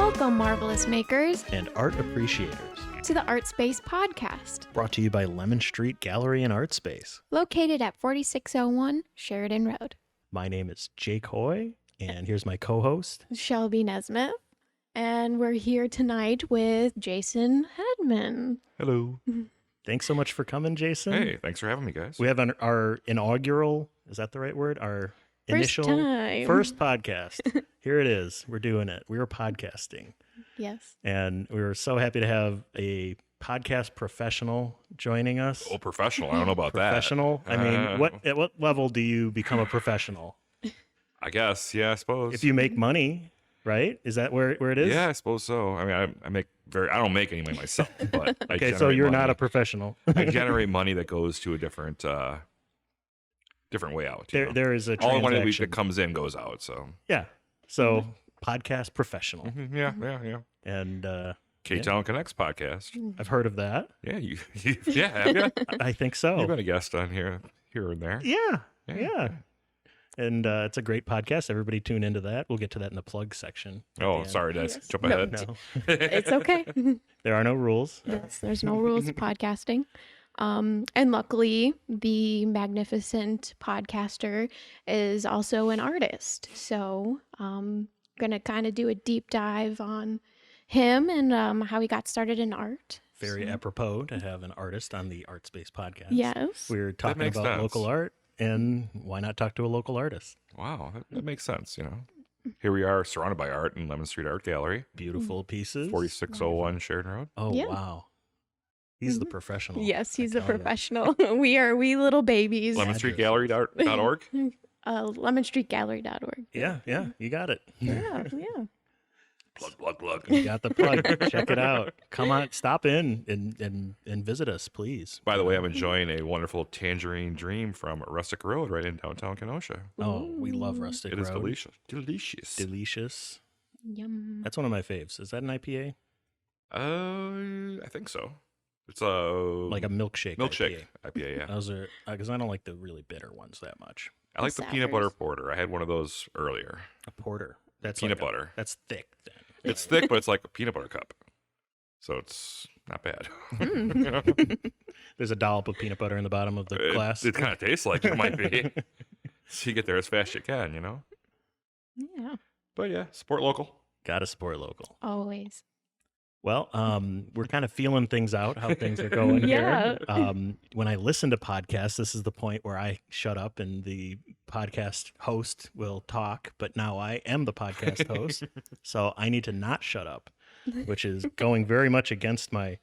Welcome, marvelous makers, and art appreciators, to the ArtSpace podcast, brought to you by Lemon Street Gallery and ArtSpace, located at 4601 Sheridan Road. My name is Jake Hoy, and here's my co-host, Shelby Nesmith, and we're here tonight with Jason Hedman. Hello. Thanks so much for coming, Jason. Hey, thanks for having me, guys. We have our inaugural, is that the right word? Our initial first podcast. Here it is. We're doing it. We were podcasting. Yes. And we were so happy to have a podcast professional joining us. Oh, professional. I don't know about Professional? I mean, at what level do you become a professional? I guess. Yeah, I suppose. If you make money, right? Is that where it is? Yeah, I suppose so. I mean, I don't make any money myself, but I okay, so you're money. not a professional. I generate money that goes to a different way out. There is a all the money transaction. that comes in goes out. So yeah. So podcast professional. Mm-hmm. Yeah. And Ktown Connects Podcast. I've heard of that. Yeah, yeah, have you? I think so. You've been a guest on here and there. Yeah. And it's a great podcast. Everybody tune into that. We'll get to that in the plug section. Oh, sorry, did I jump ahead? No. It's okay. There are no rules. Yes, there's no rules of podcasting. And luckily, the magnificent podcaster is also an artist. So I'm going to kind of do a deep dive on him and how he got started in art. Very apropos to have an artist on the ArtSpace podcast. Yes. We're talking about sense. local art, and why not talk to a local artist? Wow, that makes sense, Here we are surrounded by art in Lemon Street Art Gallery. Beautiful pieces. 4601 Sheridan Road. Oh, Yeah. wow. He's the professional. Yes, he's a I tell ya. professional. We are wee little babies. LemonStreetGallery.org. LemonStreetGallery.org. Yeah, you got it. Yeah. Plug. You got the plug. Check it out. Come on, stop in and visit us, please. By the way, I'm enjoying a wonderful tangerine dream from Rustic Road right in downtown Kenosha. Oh, we love Rustic It Road. is delicious. Delicious. Yum. That's one of my faves. Is that an IPA? I think so. It's Like a milkshake. milkshake IPA. IPA. Yeah, Those are because I don't like the really bitter ones that much. I like the peanut Sours. butter porter. I had one of those earlier. A porter. That's Peanut like butter. That's thick. Then. It's thick, but it's like a peanut butter cup, so it's not bad. There's a dollop of peanut butter in the bottom of the glass. It kind of tastes like it might be. So you get there as fast as you can, Yeah. But yeah, support local. Gotta support local. Always. Well, we're kind of feeling things out, how things are going here. Yeah. When I listen to podcasts, this is the point where I shut up and the podcast host will talk, but now I am the podcast host, so I need to not shut up, which is going very much against my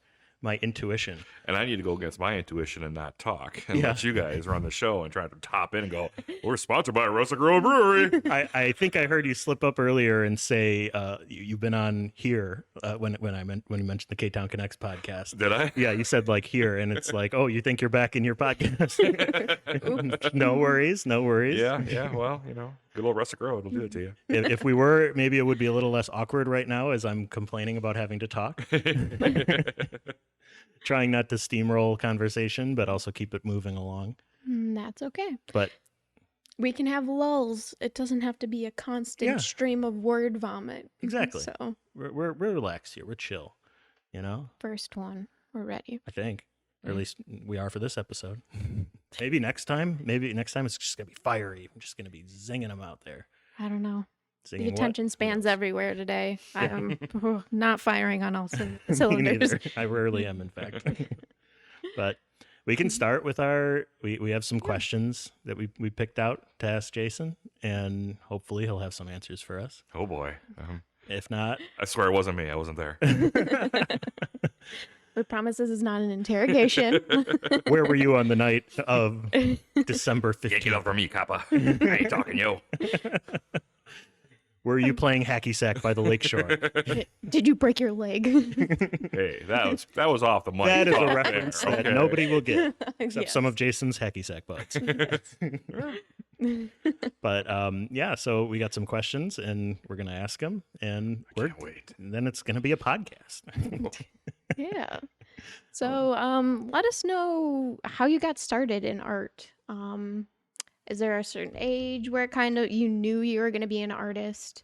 intuition. And I need to go against my intuition and not talk and Yeah. let you guys run the show and try to top in and go, we're sponsored by Rustic Road Brewery. I think I heard you slip up earlier and say you've been on here when you mentioned the Ktown Connects podcast. Did I? Yeah, you said like here, and it's like, oh, you think you're back in your podcast? No worries. Yeah. Well, good old Rustic Road will do it to you. If we were, maybe it would be a little less awkward right now as I'm complaining about having to talk. Trying not to steamroll conversation, but also keep it moving along. That's okay. But We can have lulls. It doesn't have to be a constant stream of word vomit. Exactly. So, we're relaxed here. We're chill, first one. We're ready. I think. Or at least we are for this episode. Maybe next time it's just going to be fiery. I'm just going to be zinging them out there. I don't know. Zinging The attention what? spans everywhere today. I'm not firing on all Me cylinders. neither. I rarely am, in fact. But we can start with we have some questions that we picked out to ask Jason, and hopefully he'll have some answers for us. Oh, boy. If not, I swear it wasn't me. I wasn't there. We promise this is not an interrogation. where were you on the night of December 15th? Get over me, Kappa. I ain't talking you. Were you playing hacky sack by the lakeshore? Did you break your leg? Hey, that was off the money. That is a Off reference there, that okay. nobody will get, except Yes. some of Jason's hacky sack buds. But yeah, so we got some questions, and we're gonna ask them, and Can't wait. then it's gonna be a podcast. Yeah. So, let us know how you got started in art. Is there a certain age where kind of you knew you were going to be an artist?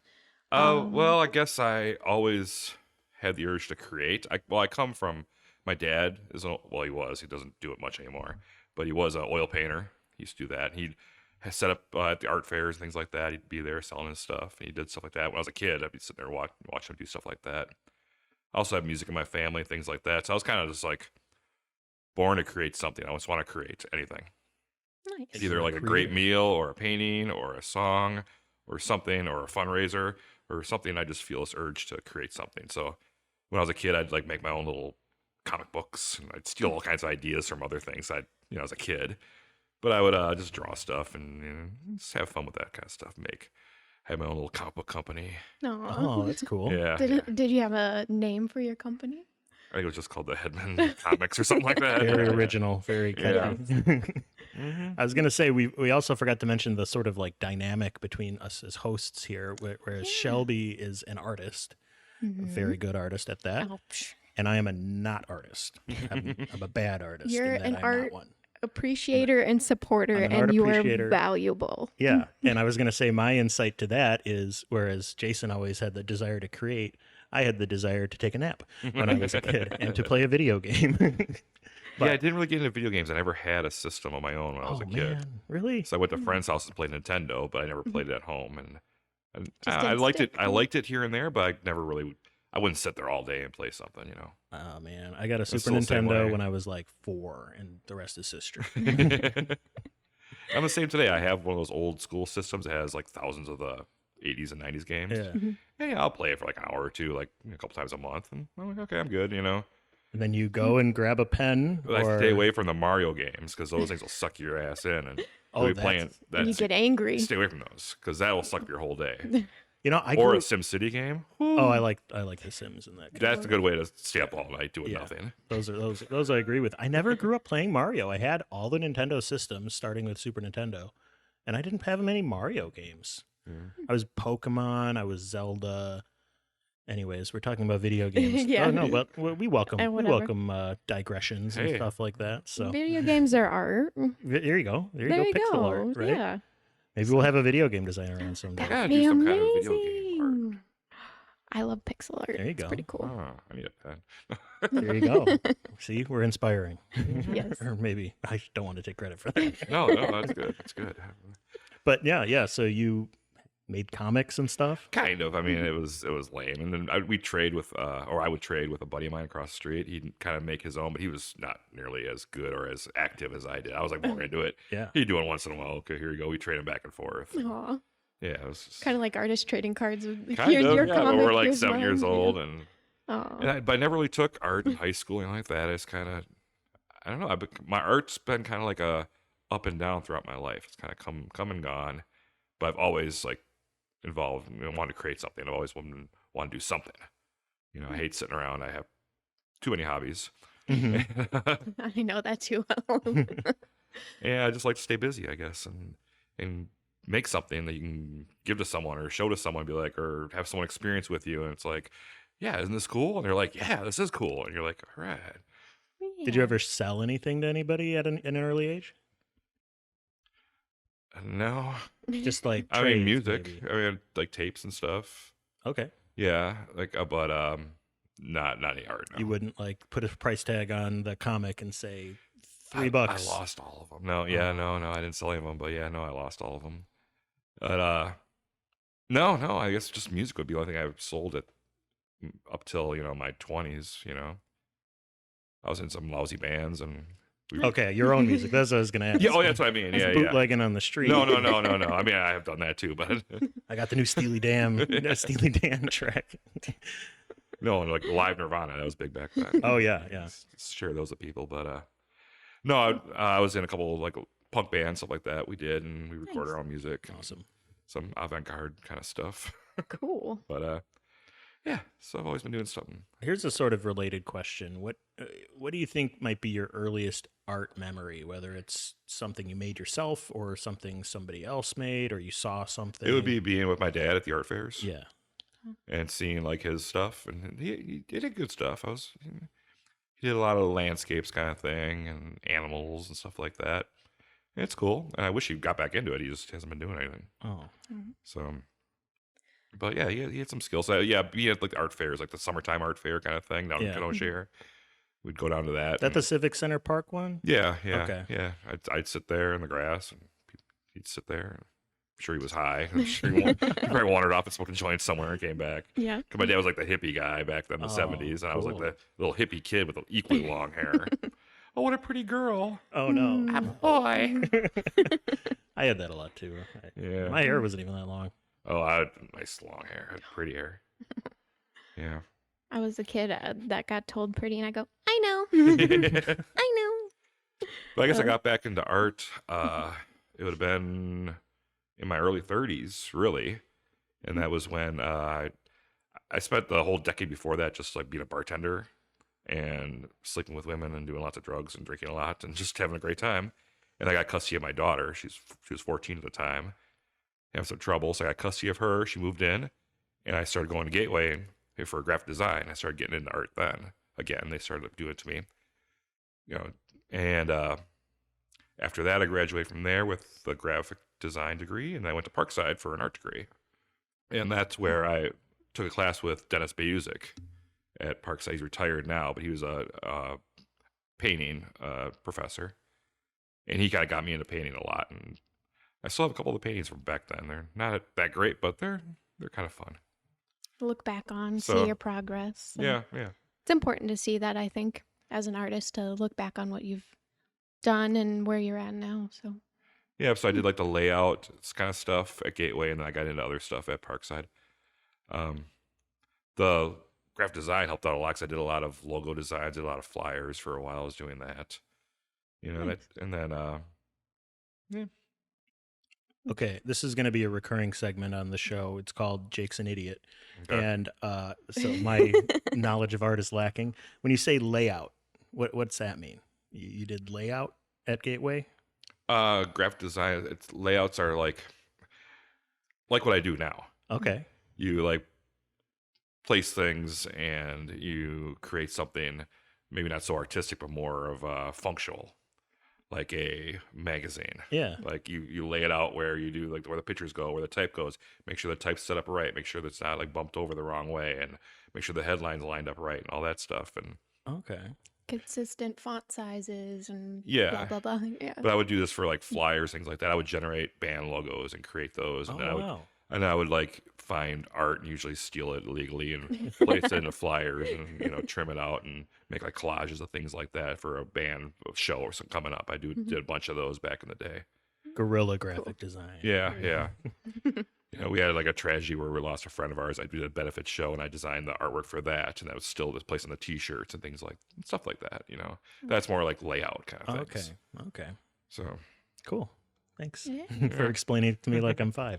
Well, I guess I always had the urge to create. I come from, my dad is, he doesn't do it much anymore, but he was an oil painter. He used to do that. He'd set up at the art fairs, things like that. He'd be there selling his stuff. And he did stuff like that. When I was a kid, I'd be sitting there watching him do stuff like that. I also have music in my family, things like that. So I was kind of just like born to create something. I just want to create anything. Nice. Either like a great meal or a painting or a song or something or a fundraiser or something. I just feel this urge to create something. So when I was a kid, I'd like make my own little comic books and I'd steal all kinds of ideas from other things as a kid. But I would just draw stuff and just have fun with that kind of stuff. Have my own little comic book company. Oh, that's cool. Yeah. Did you have a name for your company? I think it was just called the Hedman Comics or something like that. Very original, very catchy. Yeah. I was gonna say we also forgot to mention the sort of like dynamic between us as hosts here, whereas Shelby is an artist, a very good artist at that, and I am a not artist. I'm a bad artist. You're in that an I'm art not one. appreciator and supporter, I'm an and art you are appreciator. valuable. Yeah, and I was gonna say my insight to that is, whereas Jason always had the desire to create, I had the desire to take a nap when I was a kid and to play a video game. Yeah, I didn't really get into video games. I never had a system of my own when I was a kid. Man, really? So I went to friends' houses and played Nintendo, but I never played it at home. And Just I didn't liked stick. it. I liked it here and there, but I never really. I wouldn't sit there all day and play something. Oh man, I got a Super still the same Nintendo way. when I was like 4, and the rest is history. I'm the same today. I have one of those old school systems that has like thousands of the 80s and 90s games. Yeah. Yeah, I'll play it for like an hour or two, like a couple times a month, and I'm like, okay, I'm good. And then you go and grab a pen. But I stay away from the Mario games because those things will suck your ass in, and Oh, you'll be that's- playing. And you get angry. Stay away from those because that will suck your whole day. I Or grew, a SimCity game. oh, I like The Sims and that. That's a good way to stay up all night doing Yeah. nothing. Those I agree with. I never grew up playing Mario. I had all the Nintendo systems, starting with Super Nintendo, and I didn't have many Mario games. I was Pokemon. I was Zelda. Anyways, we're talking about video games. Yeah. Oh no, but we welcome Whatever. digressions and Hey. stuff like that. So Video games are art. there you go. There you There go. you Pixel go. art, right? Yeah. Maybe we'll have a video game designer on someday. gotta Be do some kind of video game art. amazing. I love pixel art. There you It's go. pretty cool. Oh, I need a pen. There you go. See, we're inspiring. Yes. Or maybe I don't want to take credit for that. No, that's good. That's good. But yeah. So you made comics and stuff. Kind of. I mean, it was lame. And then I would trade with a buddy of mine across the street. He'd kind of make his own, but he was not nearly as good or as active as I did. I was like more into it. Yeah. He'd do it once in a while. Okay, here you go. We trade them back and forth. Aw. Yeah, it was just Kind of like artist trading cards. kind Here's of. your Yeah, comic. but we're like here's 7 years mine. old, Yeah. and Aw. but I never really took art in high school, like that. It's kind of, I don't know. My art's been kind of like a up and down throughout my life. It's kind of come and gone, but I've always like involved and wanted to create something. I've always wanted to do something. I hate sitting around. I have too many hobbies. I know that too well. Yeah, I just like to stay busy, I guess, and make something that you can give to someone or show to someone, be like, or have someone experience with you, and it's like, yeah, isn't this cool? And they're like, yeah, this is cool, and you're like, all right. Did you ever sell anything to anybody at an early age? No, Just like I mean trades, music. maybe? I mean like tapes and stuff. Okay. Yeah, like but not any art. No. You wouldn't like put a price tag on the comic and say $3. I lost all of them. No, yeah, no, I didn't sell any of them, but yeah, no, I lost all of them. But no, I guess just music would be the only thing I've sold it up till my 20s. I was in some lousy bands and. Okay, your own music. That's what I was gonna ask. Yeah, that's what I mean. Just Yeah, bootlegging on the street. No. I mean, I have done that too, but I got the new Steely Dan track. no, like live Nirvana, that was big back then. Oh yeah. Share those with people, but no, I was in a couple like punk bands, stuff like that. We did, and we recorded our own music, Awesome. some avant-garde kind of stuff. Cool. But yeah, so I've always been doing something. Here's a sort of related question. What do you think might be your earliest art memory? Whether it's something you made yourself or something somebody else made, or you saw something. It would be being with my dad at the art fairs. Yeah. And seeing like his stuff, and he did good stuff. He did a lot of landscapes kind of thing and animals and stuff like that. And it's cool. And I wish he got back into it. He just hasn't been doing anything. Oh. So But yeah, he had some skills. Yeah, he had like the art fairs, like the summertime art fair kind of thing down in Kenosha here. We'd go down to that. That the Civic Center Park one? Yeah. Okay. Yeah. I'd sit there in the grass, and he'd sit there. I'm sure he was high. I'm sure he probably wandered off and smoked a joint somewhere and came back. Yeah. Because my dad was like the hippie guy back then in the 70s, and I was like the little hippie kid with the equally long hair. Oh, what a pretty girl. Oh, no. I'm a boy. I had that a lot, too. Yeah. My hair wasn't even that long. Oh, I had nice long hair. I had pretty hair. Yeah. I was a kid that got told pretty, and I go, I know. I know. But I guess I got back into art. It would have been in my early 30s, really. And that was when I spent the whole decade before that just like being a bartender and sleeping with women and doing lots of drugs and drinking a lot and just having a great time. And I got custody of my daughter. She was 14 at the time. Having some trouble, so I got custody of her. She moved in, and I started going to Gateway for graphic design. I started getting into art then. Again, they started doing it to me. And after that, I graduated from there with the graphic design degree, and I went to Parkside for an art degree. And that's where I took a class with Dennis Bayuzik at Parkside. He's retired now, but he was a painting professor. And he kind of got me into painting a lot. And I still have a couple of the paintings from back then. They're not that great, but they're kind of fun. Look back on, see your progress. Yeah. It's important to see that, I think, as an artist, to look back on what you've done and where you're at now. So yeah, so I did like the layout kind of stuff at Gateway, and then I got into other stuff at Parkside. The graphic design helped out a lot because I did a lot of logo designs, did a lot of flyers for a while. I was doing that. Nice. And then yeah. Okay, this is going to be a recurring segment on the show. It's called Jake's an Idiot. Okay. And so my knowledge of art is lacking. When you say layout, what's that mean? You did layout at Gateway? Graphic design, layouts are like what I do now. Okay. You like place things and you create something maybe not so artistic, but more of functional. Like a magazine. Yeah. Like you lay it out where you do like where the pictures go, where the type goes. Make sure the type's set up right. Make sure that it's not like bumped over the wrong way, and make sure the headline's lined up right and all that stuff. And okay. Consistent font sizes and blah, blah, blah. Yeah. But I would do this for like flyers, things like that. I would generate band logos and create those. And then I would like find art and usually steal it illegally and place it into flyers and trim it out and make like collages of things like that for a band show or something coming up. I did a bunch of those back in the day. Guerrilla graphic design. Yeah. We had like a tragedy where we lost a friend of ours. I did a benefit show and I designed the artwork for that, and that was still this place on the T-shirts and things like stuff like that. That's more like layout kind of things. Okay. So cool. Thanks for explaining it to me like I'm 5.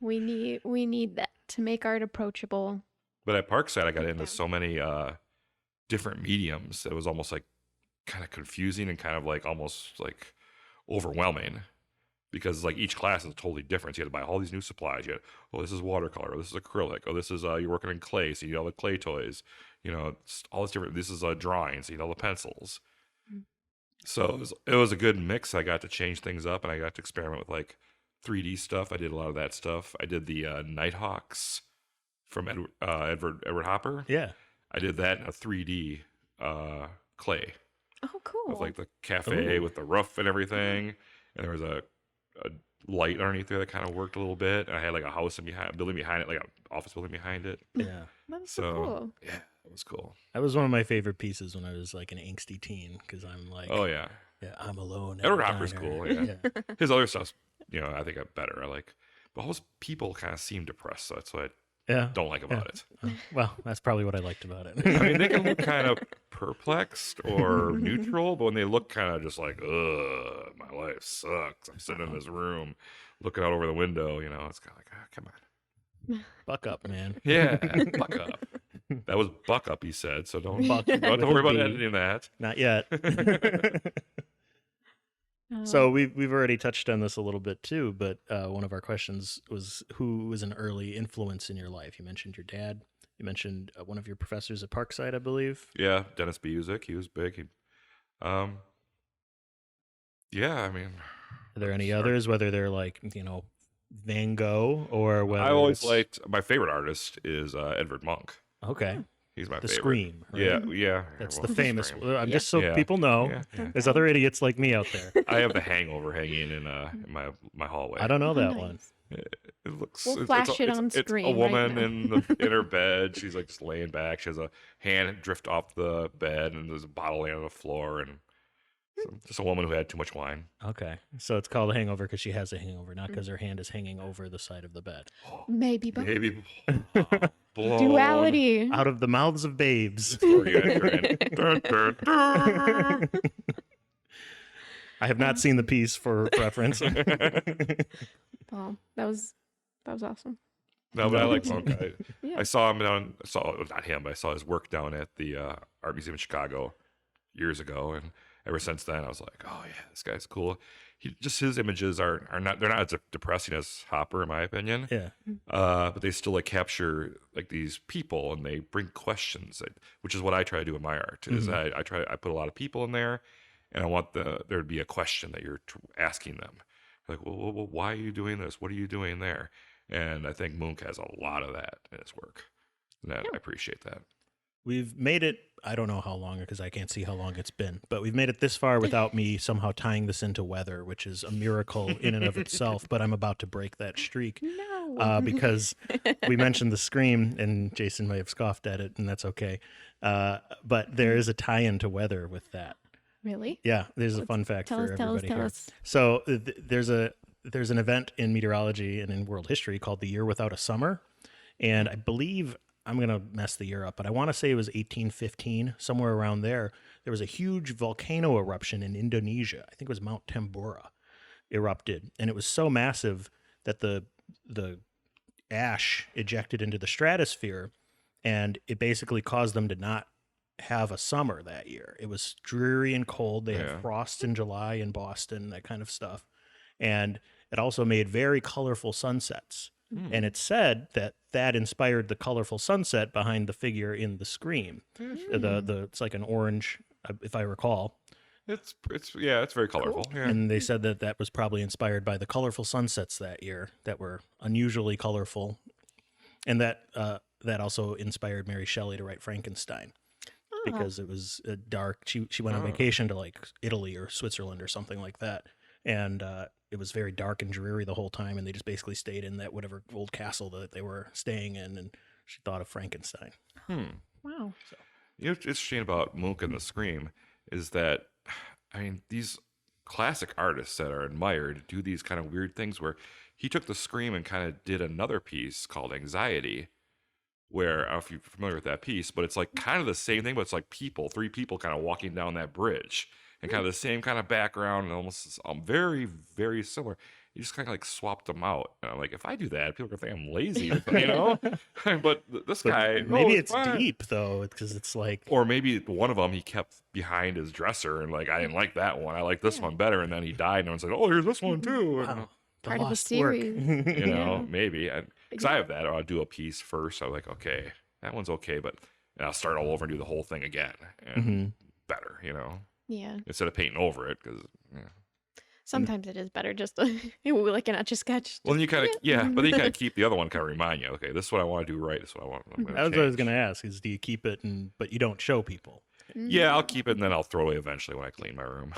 We need that to make art approachable. But at Parkside, I got into so many different mediums that it was almost like kind of confusing and kind of like almost like overwhelming, because like each class is totally different. So you had to buy all these new supplies. You had, this is watercolor, this is acrylic, this is you're working in clay, so you need all the clay toys, all this different. This is drawing, so you need all the pencils. So it was a good mix. I got to change things up, and I got to experiment with like 3D stuff. I did a lot of that stuff. I did the Nighthawks from Edward Hopper. Yeah, I did that in a 3D clay. Oh, cool! With like the cafe with the roof and everything, and there was a light underneath there that kind of worked a little bit. And I had like a house building behind it, like an office building behind it. Yeah, that's so cool. Yeah. It was cool. That was one of my favorite pieces when I was like an angsty teen, because I'm like, oh yeah, I'm alone. Edward Hopper's cool. Yeah. His other stuff's, I think I'm better. But all those people kind of seem depressed, so that's what I don't like about it. Well, that's probably what I liked about it. I mean, they can look kind of perplexed or neutral, but when they look kind of just like, ugh, my life sucks. I'm sitting in this room, looking out over the window. It's kind of like, come on. Buck up, man. Yeah, buck up. That was buck up, he said. So don't worry about editing that. Not yet. So we've already touched on this a little bit too, but one of our questions was, who was an early influence in your life? You mentioned your dad. You mentioned one of your professors at Parkside, I believe. Yeah, Dennis Bayuzik. He was big. Yeah, I mean, are there any others? Whether they're like Van Gogh or whether I always it's... liked, my favorite artist is Edvard Munch. Okay. He's my The favorite. Scream. Right? Yeah. That's well, the famous Scream. one. I'm just so Yeah. people know. Yeah. There's other idiots like me out there. I have The Hangover hanging in my hallway. I don't know that Nice. one. It looks. We'll it's, flash it's, it it's, on it's a screen right woman now. in her bed. She's like just laying back. She has a hand drift off the bed, and there's a bottle laying on the floor, and just a woman who had too much wine. Okay. So it's called a hangover because she has a hangover, not because her hand is hanging over the side of the bed. Maybe, but Maybe duality. Out of the mouths of babes. Dun, dun, dun. I have not seen the piece for reference. Oh, that was awesome. No, but I like Monk. Yeah. I saw him down. Not him, but I saw his work down at the art museum in Chicago years ago, and ever since then, I was like, oh yeah, this guy's cool. His images are not, they're not as depressing as Hopper, in my opinion. Yeah. But they still like capture like these people, and they bring questions, which is what I try to do in my art. Is I put a lot of people in there, and I want there to be a question that you're asking them. Like, well, why are you doing this? What are you doing there? And I think Munch has a lot of that in his work. And I appreciate that. We've made it, I don't know how long, because I can't see how long it's been, but we've made it this far without me somehow tying this into weather, which is a miracle in and of itself. But I'm about to break that streak because we mentioned the Scream, and Jason may have scoffed at it, and that's okay. But there is a tie-in to weather with that. Really? Yeah, there's a fun fact for everybody tell here. us. So there's an event in meteorology and in world history called the Year Without a Summer, and I believe, I'm going to mess the year up, but I want to say it was 1815, somewhere around there. There was a huge volcano eruption in Indonesia. I think it was Mount Tambora erupted, and it was so massive that the ash ejected into the stratosphere, and it basically caused them to not have a summer that year. It was dreary and cold. They had frost in July in Boston, that kind of stuff. And it also made very colorful sunsets. And it's said that inspired the colorful sunset behind the figure in the Scream. It's like an orange, if I recall. It's very colorful. Cool. Yeah. And they said that was probably inspired by the colorful sunsets that year that were unusually colorful. And that also inspired Mary Shelley to write Frankenstein. Because it was dark. She went on vacation to like Italy or Switzerland or something like that. And it was very dark and dreary the whole time. And they just basically stayed in that whatever old castle that they were staying in. And she thought of Frankenstein. Wow. You know what's interesting about Munch and the Scream is that, I mean, these classic artists that are admired do these kind of weird things where he took the Scream and kind of did another piece called Anxiety, where, I don't know if you're familiar with that piece, but it's like kind of the same thing, but it's like three people kind of walking down that bridge and kind of the same kind of background and almost very, very similar. You just kind of like swapped them out. And I'm like, if I do that, people are going to think I'm lazy, you know? But this guy... Maybe it's fine. deep, though, because it's like... Or maybe one of them he kept behind his dresser and like, I didn't like that one. I like this one better. And then he died and everyone's like, oh, here's this one too. Wow. Part of the lost work. series. You know, maybe. Because I have that. Or I'll do a piece first. I'm like, okay, that one's okay. But and I'll start all over and do the whole thing again. And better, you know? Yeah. Instead of painting over it. Because, Sometimes it is better just to, like an etch-a-sketch. well, then you kind of, but then you kind of keep the other one, kind of remind you, okay, this is what I want to do right. This is what I want. That's what I was going to ask, is do you keep it, but you don't show people? Yeah, I'll keep it, and then I'll throw it eventually when I clean my room.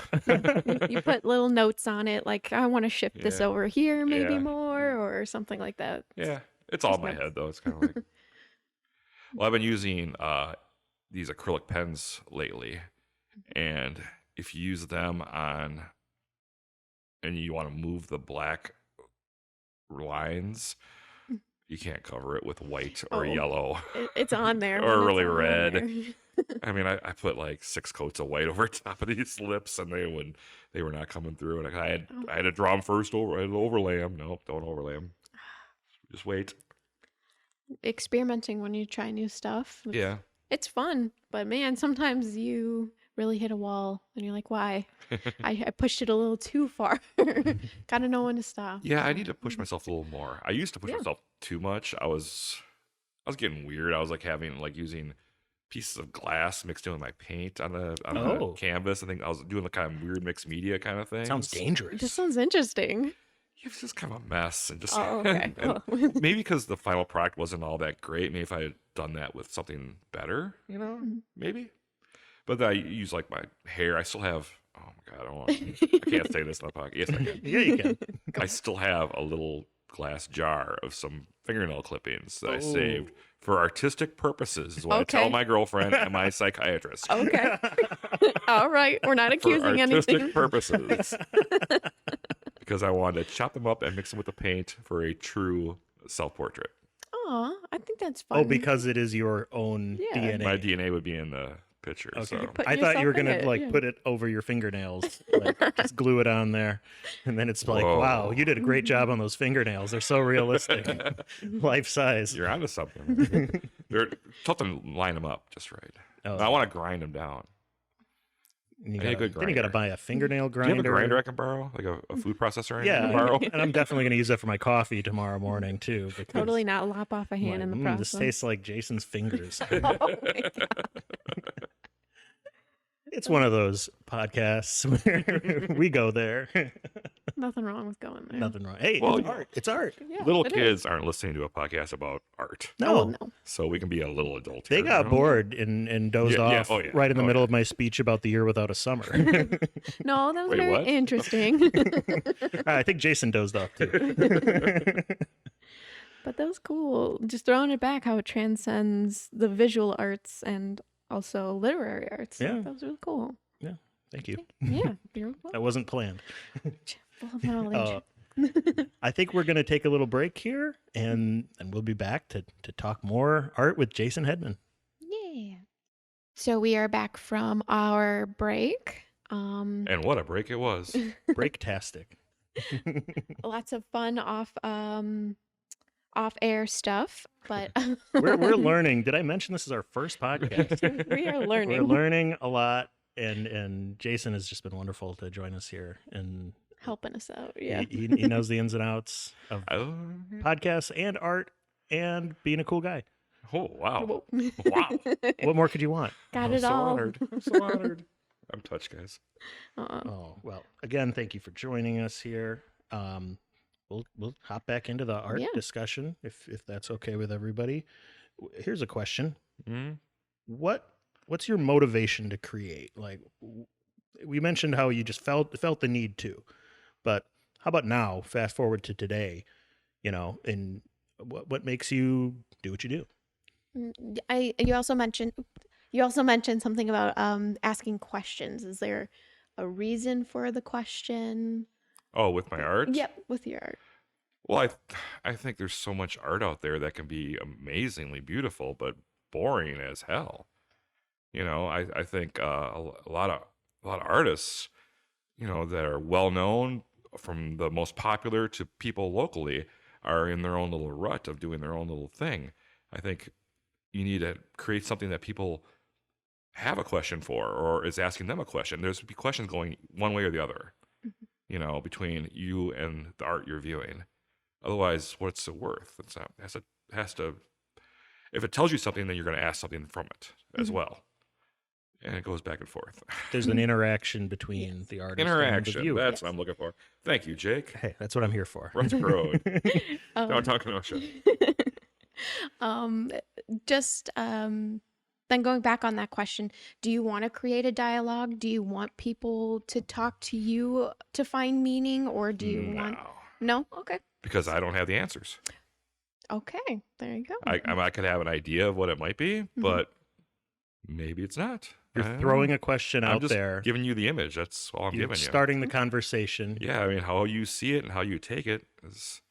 You put little notes on it, like, I want to ship this Yeah. over here, maybe Yeah. more, or something like that. Yeah, it's all in my head, though. It's kind of like... Well, I've been using these acrylic pens lately, and if you use them on... and you want to move the black lines, you can't cover it with white or yellow. It's on there. Or when really it's on red. there. I mean, I put like 6 coats of white over top of these lips, and they were not coming through. And I had to draw them first over. I had to overlay them. Nope, don't overlay them. Just wait. Experimenting when you try new stuff. Yeah. It's fun, but man, sometimes you really hit a wall and you're like, why? I pushed it a little too far. Gotta know when to stop. Yeah, I need to push myself a little more. I used to push myself too much. I was getting weird. I was like using pieces of glass mixed in with my paint on the canvas. I think I was doing the kind of weird mixed media kind of thing. Sounds dangerous. This sounds interesting. It was just kind of a mess, and just Oh, okay. and maybe because the final product wasn't all that great. Maybe if I had done that with something better, maybe. But I use like my hair. I still have. Oh my god, I can't say this in the podcast. Yes, I can. Yeah, you can. I still have a little glass jar of some fingernail clippings that I saved for artistic purposes. Is what I tell my girlfriend and my psychiatrist. Okay. All right. We're not accusing For artistic anything. purposes. Because I wanted to chop them up and mix them with the paint for a true self-portrait. Aw, I think that's fun. Oh, because it is your own Yeah. DNA. My DNA would be in the picture. Okay. So. Put I thought you were yourself in gonna it, like yeah. put it over your fingernails, like just glue it on there, and then it's like, wow, you did a great job on those fingernails. They're so realistic, life size. You're onto something. They're tough to line them up just right. Oh. I want to grind them down. You I need a good then you got to grinder. buy a fingernail Do you grinder. have a grinder I can borrow? Like a food processor I Yeah, can borrow? and I'm definitely going to use that for my coffee tomorrow morning too. Because Totally not lop off a I'm hand like, in the This process. tastes like Jason's fingers. Oh my God. It's one of those podcasts where we go there. Nothing wrong with going there. Nothing wrong. Hey, Well, it's art. It's art. Yeah, Little it is. kids aren't listening to a podcast about art. No, Oh, no. So we can be a little adult they here, got you know? bored and dozed Yeah, yeah. off Oh, yeah. right in the Oh, middle yeah. of my speech about the year without a summer. No, that was Wait, very what? interesting. I think Jason dozed off too. But that was cool. Just throwing it back, how it transcends the visual arts and also literary arts. Yeah. That was really cool. Thank you. Yeah. You're welcome. That wasn't planned. Full of knowledge. I think we're going to take a little break here, and we'll be back to talk more art with Jason Hedman. Yeah. So we are back from our break. And what a break it was. Breaktastic. Lots of fun off air stuff, but We're learning. Did I mention this is our first podcast? we are learning. We're learning a lot, and Jason has just been wonderful to join us here, and Helping us out. Yeah. he knows the ins and outs of Oh, podcasts and art and being a cool guy. wow. Wow. What more could you want? Got I'm it so all. honored. I'm so honored. I'm touched, guys. Oh, well, again, thank you for joining us here. We'll hop back into the art Yeah. discussion if that's okay with everybody. Here's a question. Mm? What's your motivation to create? Like we mentioned how you just felt the need to, but how about now, fast forward to today, and what makes you do what you do? You also mentioned something about asking questions. Is there a reason for the question? Oh, with my art? Yep, with your art. Well, I think there's so much art out there that can be amazingly beautiful, but boring as hell. I think a lot of artists, that are well known, from the most popular to people locally, are in their own little rut of doing their own little thing. I think you need to create something that people have a question for, or is asking them a question. There's be questions going one way or the other, between you and the art you're viewing. Otherwise, what's it worth? Has to. If it tells you something, then you're going to ask something from it as well, and it goes back and forth. There's an interaction between the artist and the Interaction. viewer. That's what I'm looking for. Thank you, Jake. Hey, that's what I'm here for. Rustic Road, Um, downtown Kenosha. Then going back on that question, do you want to create a dialogue? Do you want people to talk to you to find meaning, or do you want? No. Okay. Because I don't have the answers. Okay. There you go. I could have an idea of what it might be, but maybe it's not. You're throwing a question I'm out just there. giving you the image. That's all I'm You're giving you. starting the conversation. Yeah, I mean, how you see it and how you take it is.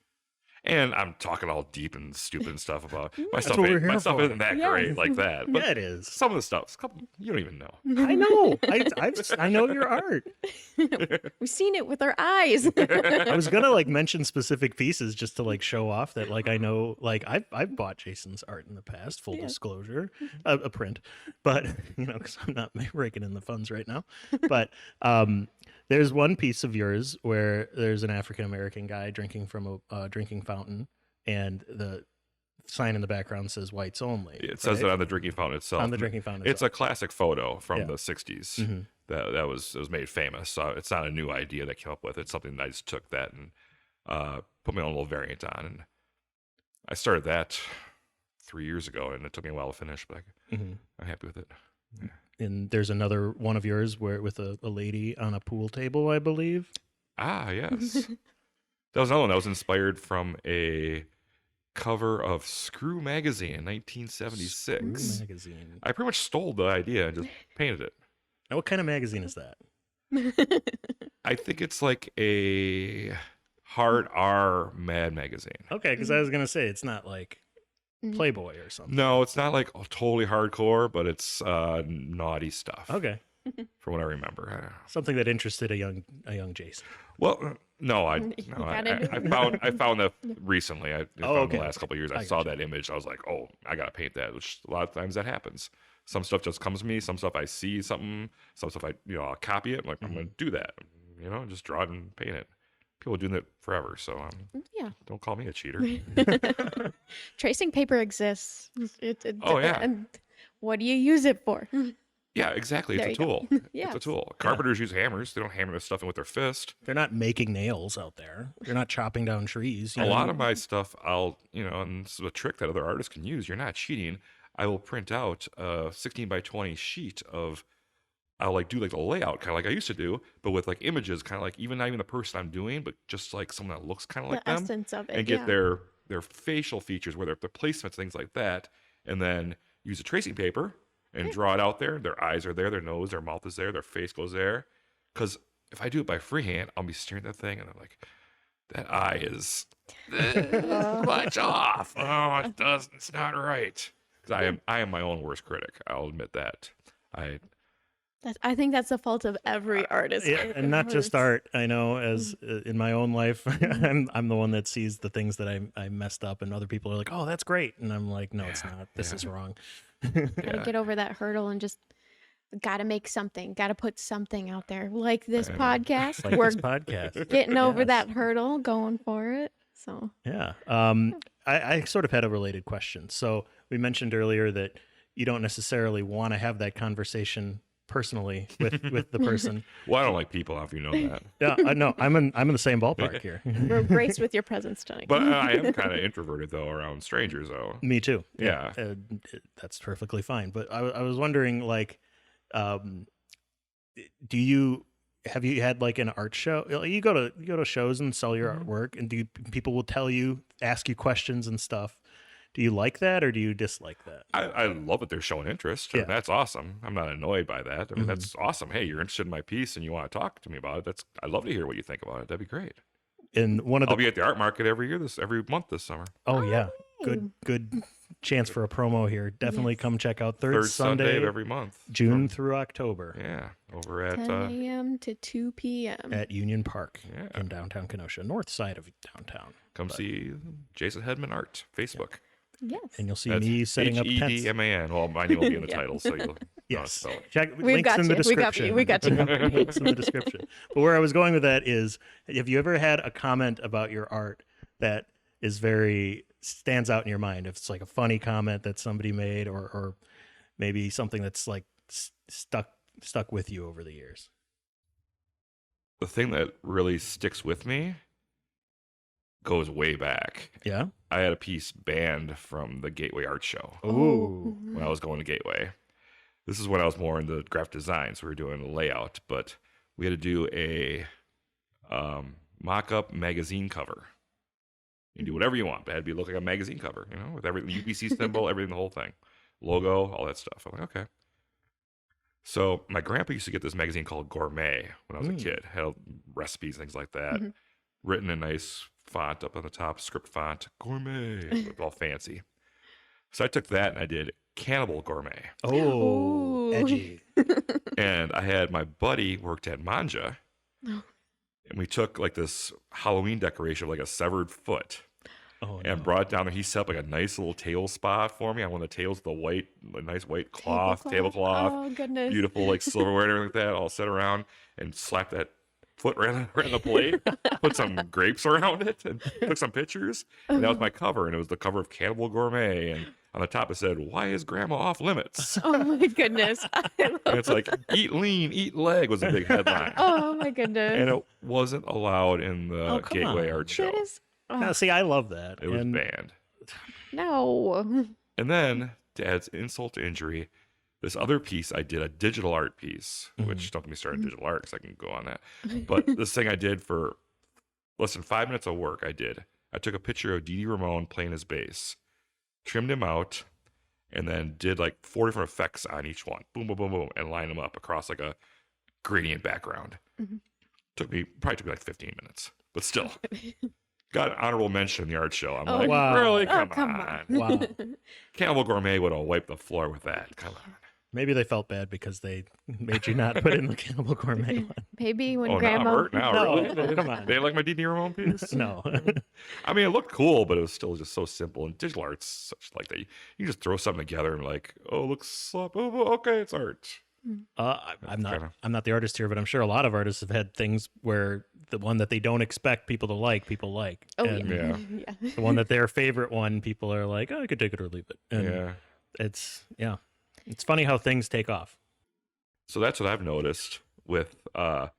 And I'm talking all deep and stupid and stuff about my stuff. what we're My here stuff for. isn't that Yeah. great like that. But Yeah, it is. some of the stuff, you don't even know. I know. I know your art. We've seen it with our eyes. I was gonna mention specific pieces just to show off that I know I've bought Jason's art in the past. Full disclosure, a print, but because I'm not raking in the funds right now. But there's one piece of yours where there's an African American guy drinking from a drinking fountain, and the sign in the background says "whites only." It says it on the drinking fountain itself. On the drinking fountain It's itself. a classic photo from Yeah. the 60s Mhm. that was made famous. So it's not a new idea that I came up with. It's something that I just took that and put my own little variant on. And I started that 3 years ago, and it took me a while to finish, but I'm happy with it. Yeah. And there's another one of yours where with a lady on a pool table, I believe. Ah, yes. That was another one that was inspired from a cover of Screw Magazine in 1976. Screw Magazine. I pretty much stole the idea and just painted it. Now, what kind of magazine is that? I think it's like a hard R Mad magazine. Okay, because I was going to say, it's not like Playboy or something. No, it's not like totally hardcore, but it's naughty stuff. Okay. From what I remember. Something that interested a young Jason. Well, no, I found that recently. I found the last couple of years. I saw that image. I was like, oh, I gotta paint that. Which a lot of times that happens. Some stuff just comes to me. Some stuff I see something. Some stuff I'll copy it. I'm like, I'm gonna do that. Just draw it and paint it. People are doing it forever, so don't call me a cheater. Tracing paper exists. Oh yeah. And what do you use it for? Yeah, exactly. It's a tool. It's a tool. Carpenters use hammers. They don't hammer this stuff in with their fist. They're not making nails out there. They're not chopping down trees. A lot of my stuff, and this is a trick that other artists can use. You're not cheating. I will print out a 16 by 20 sheet of, I'll do the layout kind of like I used to do, but with images, kind of like not even the person I'm doing, but just like someone that looks kind of like them. The essence of it. And get their facial features, whether their placements, things like that, and then use a tracing paper and draw it out there. Their eyes are there, their nose, their mouth is there, their face goes there. Because if I do it by freehand, I'll be staring at that thing and I'm like, that eye is much off. Oh, it's not right. Because I am my own worst critic. I'll admit that. I think that's the fault of every artist. Yeah, and not just art. I know, as in my own life, I'm the one that sees the things that I messed up, and other people are like, "Oh, that's great," and I'm like, "No, it's not. This is wrong." Gotta get over that hurdle and just gotta make something. Gotta put something out there, like this podcast. We're getting over that hurdle, going for it. So yeah, I sort of had a related question. So we mentioned earlier that you don't necessarily want to have that conversation personally with the person. Well, I don't like people, if you know that. Yeah, I know. I'm in the same ballpark here. We're graced with your presence tonight. But I am kind of introverted though around strangers though. Me too. Yeah. That's perfectly fine. But I was wondering, have you had an art show? You go to shows and sell your artwork, and people will ask you questions and stuff. Do you like that, or do you dislike that? I love that they're showing interest. Yeah. That's awesome. I'm not annoyed by that. I mean, that's awesome. Hey, you're interested in my piece and you want to talk to me about it. I'd love to hear what you think about it. That'd be great. And I'll be at the art market every month this summer. Oh yeah, good chance for a promo here. Definitely come check out third Sunday of every month, June through October. Yeah, over at 10 a.m. to 2 p.m. at Union Park in downtown Kenosha, north side of downtown. Come see Jason Hedman Art, Facebook. Yes. And you'll see me setting up pens. Hedman. Well, mine will be in the title, so you'll spell it. Check links in the description. We got you. Links in the description. But where I was going with that is, have you ever had a comment about your art that is stands out in your mind? If it's like a funny comment that somebody made, or maybe something that's stuck with you over the years. The thing that really sticks with me goes way back. Yeah. I had a piece banned from the Gateway Art Show. Ooh. When I was going to Gateway. This is when I was more into graphic design, so we were doing a layout, but we had to do a mock-up magazine cover. You can do whatever you want, but it had to look like a magazine cover, with everything, UPC symbol, everything, the whole thing. Logo, all that stuff. I'm like, okay. So my grandpa used to get this magazine called Gourmet when I was a kid. Had recipes, things like that. Written in nice font up on the top, script font, Gourmet, all fancy. So I took that and I did Cannibal Gourmet. Oh, edgy. And I had my buddy worked at Manja, and we took this Halloween decoration of a severed foot. And brought it down there. He set up a nice little tail spot for me on one of the tails, a nice white tablecloth. Oh, goodness. Beautiful, silverware and everything like that, all set around, and slapped that foot right on the plate, put some grapes around it, and took some pictures. And that was my cover, and it was the cover of Cannibal Gourmet. And on the top it said, "Why is Grandma off limits?" Oh my goodness. And it's like, "Eat lean, eat leg" was a big headline. Oh my goodness. And it wasn't allowed in the Oh, come Gateway on. Art Show. That is. Now, see, I love that. It was And banned. No. And then, to add insult to injury, this other piece I did, a digital art piece, which don't get me started on digital art because I can go on that. But this thing I did for less than 5 minutes of work, I took a picture of Dee Ramone playing his bass, trimmed him out, and then did like 4 different effects on each one. Boom, boom, boom, boom, and lined them up across like a gradient background. Probably took me like 15 minutes, but still. Got an honorable mention in the art show. I'm like, wow. really? Oh, Come on. wow. Campbell Gourmet would have wiped the floor with that. Come on. Maybe they felt bad because they made you not put in the Cannibal Gourmet one. Maybe when Oh, Grandma. now I'm hurt now, No, really? come on. They didn't like my Dee Ramone piece? No. I mean, it looked cool, but it was still just so simple. And digital art's such like that. You just throw something together and like, oh, looks slop. Oh, okay, it's art. I'm kinda- not the artist here, but I'm sure a lot of artists have had things where the one that they don't expect people to like, people like. Oh, and Yeah. yeah. the one that their favorite one, people are like, oh, I could take it or leave it. And Yeah. it's funny how things take off. So that's what I've noticed with now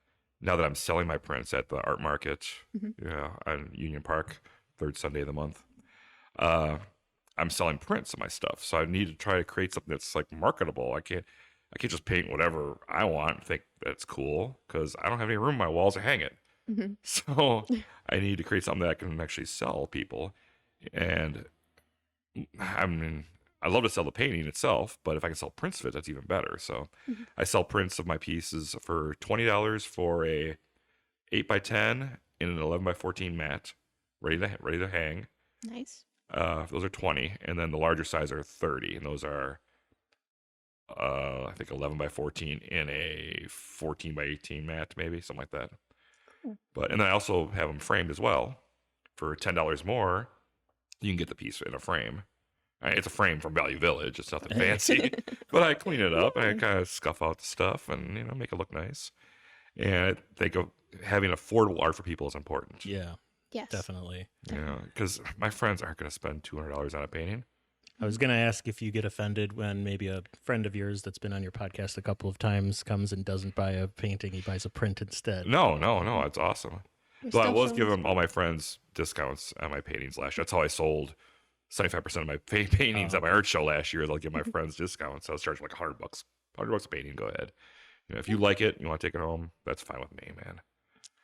that I'm selling my prints at the art market, on Union Park, 3rd Sunday of the month. I'm selling prints of my stuff, so I need to try to create something that's like marketable. I can't just paint whatever I want and think that's cool because I don't have any room on my walls to hang it. So I need to create something that I can actually sell people. And I mean, I love to sell the painting itself, but if I can sell prints of it, that's even better. So I sell prints of my pieces for $20 for a 8x10 in an 11x14 mat, ready to hang. Nice. Those are 20, and then the larger size are 30, and those are I think 11x14 in a 14x18 mat, maybe something like that. But and then I also have them framed as well. For $10 more, you can get the piece in a frame. It's a frame from Value Village. It's nothing fancy, but I clean it up and I kind of scuff out the stuff and make it look nice. And I think of having affordable art for people is important. Yeah, Yes. definitely. Because my friends aren't going to spend $200 on a painting. I was going to ask if you get offended when maybe a friend of yours that's been on your podcast a couple of times comes and doesn't buy a painting, he buys a print instead. No, it's awesome. We're So I still was showing- giving all my friends discounts on my paintings last year. That's how I sold 75% of my paintings at my art show last year. I'll give my friends discounts. So I was charging like $100. $100 a painting, go ahead. If you like it, you want to take it home, that's fine with me, man.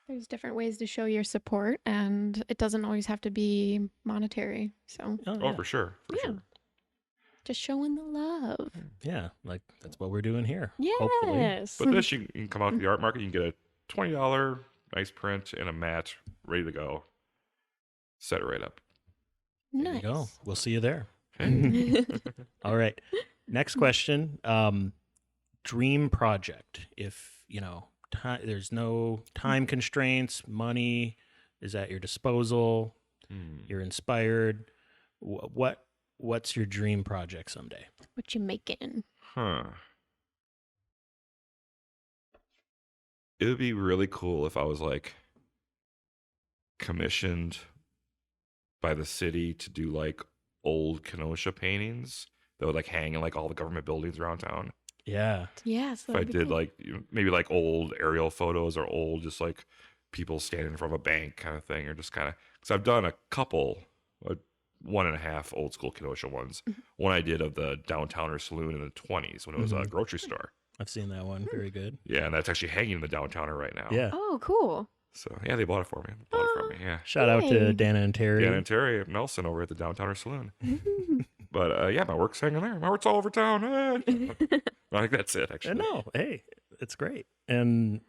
There's different ways to show your support, and it doesn't always have to be monetary. So Oh, for sure. For sure. just showing the love. Yeah, like that's what we're doing here. Yes. Hopefully. But this, you can come out to the art market, you can get a $20 nice print and a mat ready to go. Set it right up. There Nice. you go. We'll see you there. Okay. All right. Next question. Dream project. If, there's no time constraints, money is at your disposal, you're inspired. What's your dream project someday? What you making? It would be really cool if I was like commissioned by the city to do like old Kenosha paintings that would like hang in like all the government buildings around town. Yeah. Yes. If I did like maybe like old aerial photos or old just like people standing in front of a bank kind of thing, or just kind of, because I've done a couple, 1.5 old school Kenosha ones. One I did of the Downtowner Saloon in the 20s when it was a grocery store. I've seen that one. Very good. Yeah, and that's actually hanging in the Downtowner right now. Yeah. Oh, cool. So yeah, they bought it for me. Bought it from me. Yeah. Shout out to Yay. Dana and Terry. Dan and Terry Nelson over at the Downtowner Saloon. But yeah, my work's hanging there. My work's all over town. I think that's it, actually. No, hey, it's great. And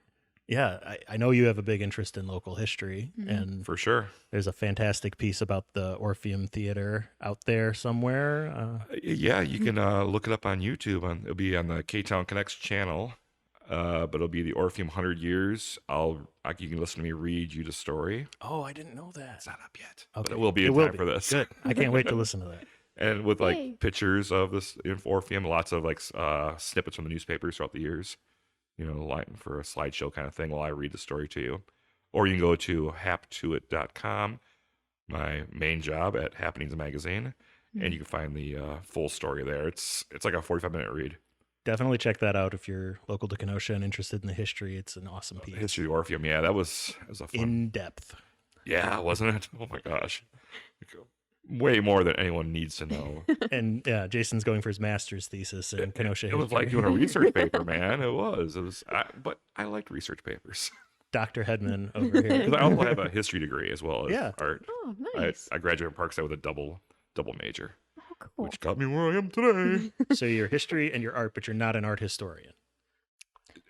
yeah, I know you have a big interest in local history, and For sure. there's a fantastic piece about the Orpheum Theater out there somewhere. Yeah, you can look it up on YouTube. It'll be on the Ktown Connects channel. But it'll be the Orpheum 100 Years. You can listen to me read you the story. Oh, I didn't know that. It's not up yet, Okay. but it will be in time for this. Good. I can't wait to listen to that. And with like Yay. pictures of this Orpheum, lots of like snippets from the newspapers throughout the years, like for a slideshow kind of thing while I read the story to you. Or you can go to haptoit.com, my main job at Happenings Magazine, and you can find the full story there. It's like a 45-minute read. Definitely check that out if you're local to Kenosha and interested in the history. It's an awesome piece. History of Orpheum. Yeah, that was a fun. In depth. Yeah, wasn't it? Oh my gosh. Way more than anyone needs to know. And yeah, Jason's going for his master's thesis in Kenosha It history. was like doing a research paper, man. It was. But I liked research papers. Dr. Hedman over here. Because I also have a history degree as well as art. Oh, nice. I graduated from Parkside with a double major, Oh, cool. which got me where I am today. So you're history and you're art, but you're not an art historian.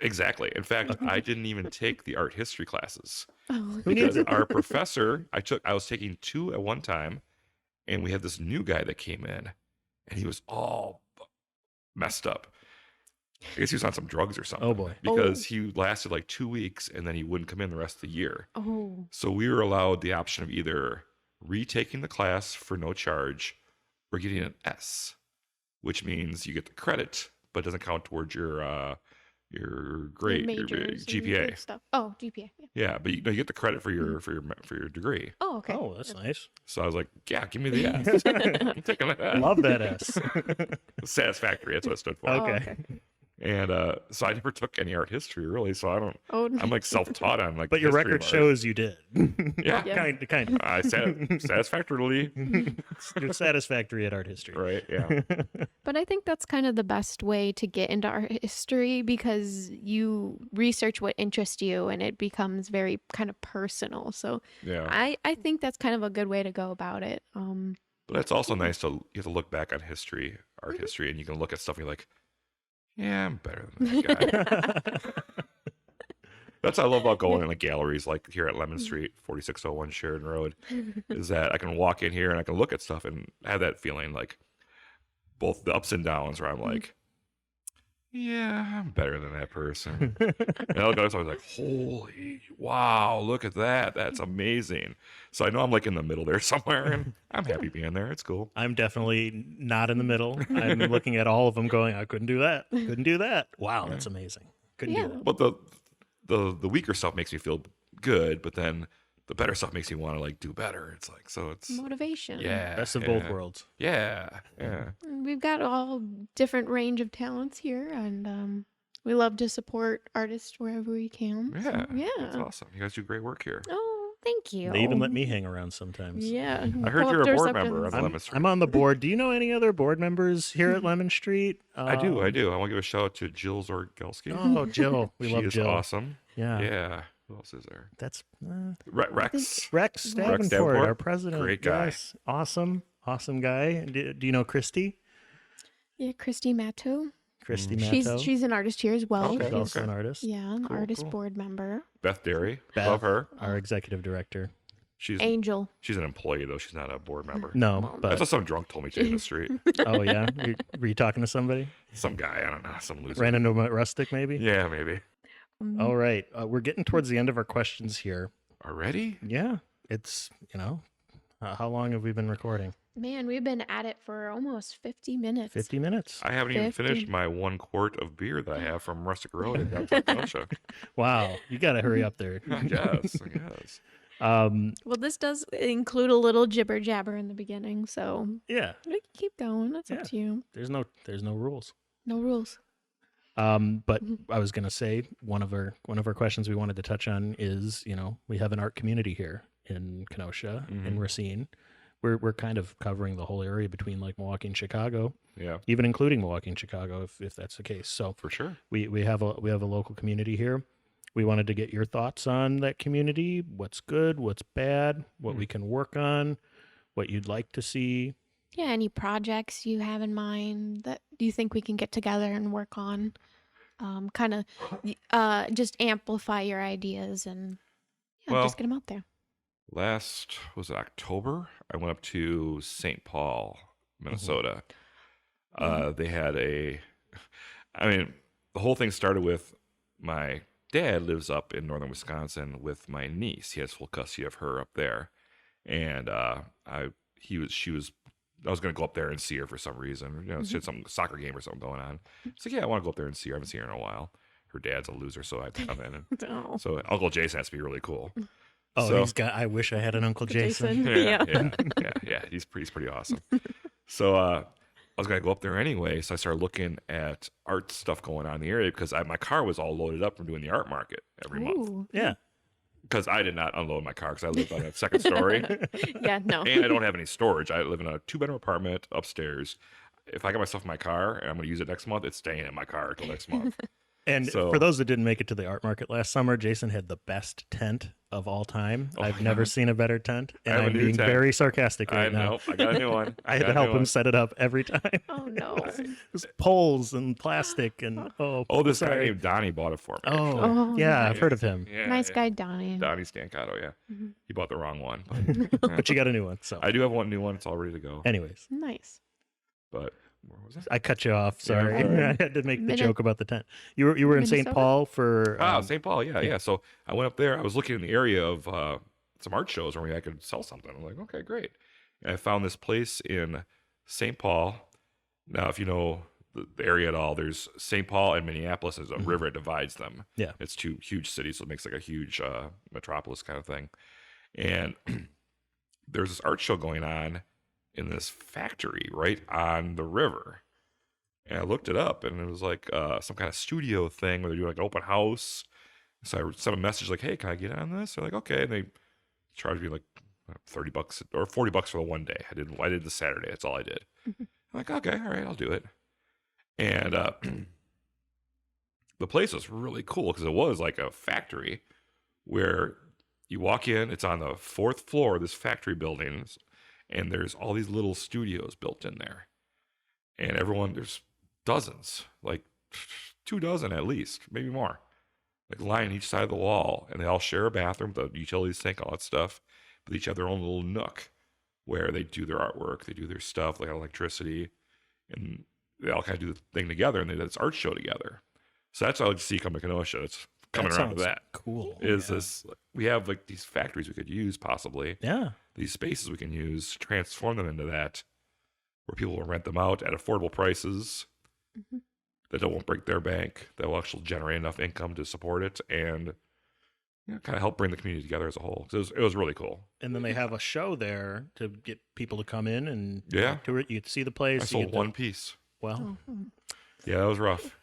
Exactly. In fact, I didn't even take the art history classes Oh. Who needs because it? our professor, I was taking 2 at one time, and we had this new guy that came in, and he was all messed up. I guess he was on some drugs or something. Oh boy. Because he lasted like 2 weeks, and then he wouldn't come in the rest of the year. Oh. So we were allowed the option of either retaking the class for no charge or getting an S, which means you get the credit, but doesn't count towards your grade, your Majors and GPA. stuff. Oh, GPA. Yeah. Yeah, but you get the credit for your degree. Oh, okay. Oh, that's nice. So I was like, yeah, give me the S. I'm taking that. Love that S. Satisfactory. That's what it stood for. Oh, Okay. And so I never took any art history really. So I don't. Oh, I'm like self-taught on like. But your history record of art. shows you did. Yeah. Yeah. Kind of. I said satisfactorily. You're satisfactory at art history. Right. Yeah. But I think that's kind of the best way to get into art history because you research what interests you and it becomes very kind of personal. So Yeah. I think that's kind of a good way to go about it. But it's also nice to you have to look back on history, art history, and you can look at stuff and you're like, yeah, I'm better than that guy. That's what I love about going in like galleries like here at Lemon Street, 4601 Sheridan Road, is that I can walk in here and I can look at stuff and have that feeling like both the ups and downs where I'm like, yeah, I'm better than that person. And I look at it, I was like, holy, wow, look at that. That's amazing. So I know I'm like in the middle there somewhere and I'm happy being there. It's cool. I'm definitely not in the middle. I'm looking at all of them going, I couldn't do that. Couldn't do that. Wow, that's amazing. Couldn't Yeah. do that. But the weaker stuff makes me feel good, but then the better stuff makes me want to like do better. It's like, so it's Motivation. yeah, Best of yeah, both worlds. Yeah, yeah. We've got all different range of talents here and we love to support artists wherever we can. So, Yeah, yeah. That's awesome. You guys do great work here. Oh, thank you. They even let me hang around sometimes. Yeah. I heard Pull you're up a doors board open. member of I'm, Lemon Street. I'm on the board. Do you know any other board members here at Lemon Street? I do. I want to give a shout out to Jill Zorgelski. Oh, Jill. We she love is Jill. Awesome. Yeah. Yeah. Who else is there? That's Rex. Rex Davenport, Davenport. our president. Great guy. Yes. Awesome guy. Do you know Christy? Yeah, Christy Matto. Christy She's Matto. an artist here as well. Okay. She's also an artist. Yeah, an Cool, artist cool. board member. Beth Derry. Beth. Love her. Our executive director. She's Angel. an employee though. She's not a board member. No, That's but what some drunk told me today in the street. oh yeah, were you talking to somebody? Some guy. I don't know. Some loser. Ran into a rustic maybe? Yeah, maybe. All right, we're getting towards the end of our questions here. Already? Yeah, it's how long have we been recording? Man, we've been at it for almost 50 minutes. 50 minutes. I haven't even 50. finished my 1 quart of beer that I have from Rustic Road in downtown Kenosha. Wow, you got to hurry up there. I guess. Well, this does include a little jibber jabber in the beginning, so Yeah, we can keep going. That's Yeah. up to you. there's no rules. No rules. But I was gonna say one of our questions we wanted to touch on is we have an art community here in Kenosha in Mhm. Racine. We're kind of covering the whole area between like Milwaukee and Chicago, Yeah, even including Milwaukee and Chicago if that's the case. So for sure. we have a local community here. We wanted to get your thoughts on that community. What's good? What's bad? What we can work on? What you'd like to see? Yeah, any projects you have in mind that you think we can get together and work on? Kind of just amplify your ideas and Well, just get them out there. Last was it October? I went up to St. Paul, Minnesota. They had the whole thing started with my dad lives up in northern Wisconsin with my niece. He has full custody of her up there, and I was going to go up there and see her for some reason. She had some soccer game or something going on. So yeah, I want to go up there and see her. I haven't seen her in a while. Her dad's a loser, so I had to come in. And, Oh. so Uncle Jason has to be really cool. Oh, So- I wish I had an Uncle Jason. Jason. Yeah. Yeah. He's pretty awesome. So I was going to go up there anyway. So I started looking at art stuff going on in the area because my car was all loaded up from doing the art market every month. Ooh. Yeah. Because I did not unload my car because I live on a second story. Yeah, no. And I don't have any storage. I live in a 2-bedroom apartment upstairs. If I get myself in my car and I'm going to use it next month, it's staying in my car until next month. And So- for those that didn't make it to the art market last summer, Jason had the best tent of all time. Oh I've my never God. seen a better tent. I And have a I'm new being tent. very sarcastic I right now. know. I got a new one. I had to help him set it up every time. Oh no. It was poles and plastic and Oh, this guy sorry. named Donnie bought it for me. Oh, actually. Oh, yeah, nice. I've heard of him. Yeah, Nice yeah. guy, Donnie. Donnie Stancato, yeah. Mhm. He bought the wrong one. But you got a new one. So, I do have one new one. It's all ready to go. anyways, Nice. But where was it? I cut you off. Yeah, Sorry, sorry. I had to make the Minute- joke about the tent. You were in St. Minnesota? Paul for St. Paul, yeah. So I went up there. I was looking in the area of some art shows where I could sell something. I'm like, okay, great. And I found this place in St. Paul. Now, if you know the area at all, there's St. Paul and Minneapolis. There's a river that divides them. Yeah. It's 2 huge cities, so it makes like a huge metropolis kind of thing. And there's this art show going on in this factory right on the river. And I looked it up, and it was like some kind of studio thing where they're doing like an open house. So I sent a message like, "Hey, can I get on this?" They're like, "Okay." And they charged me like $30 or $40 for the one day. I did the Saturday. That's all I did. I'm like, okay, all right, I'll do it. And the place was really cool because it was like a factory where you walk in. It's on the 4th floor of this factory building, and there's all these little studios built in there. And there's dozens, like 2 dozen at least, maybe more, like lying each side of the wall, and they all share a bathroom, the utility sink, all that stuff, but each have their own little nook where they do their artwork, they do their stuff, they got electricity, and they all kind of do the thing together, and they do this art show together. So that's what I like to see come to Kenosha. It's coming around to sounds that. cool. Is this, we have like these factories we could use possibly, Yeah. these spaces we can use, transform them into that, where people will rent them out at affordable prices that won't break their bank, that will actually generate enough income to support it, and kind of help bring the community together as a whole. So it was really cool. And then they have a show there to get people to come in and Yeah. talk to it. You get to see the place. I you sold get to- one piece. Well, Yeah, that was rough.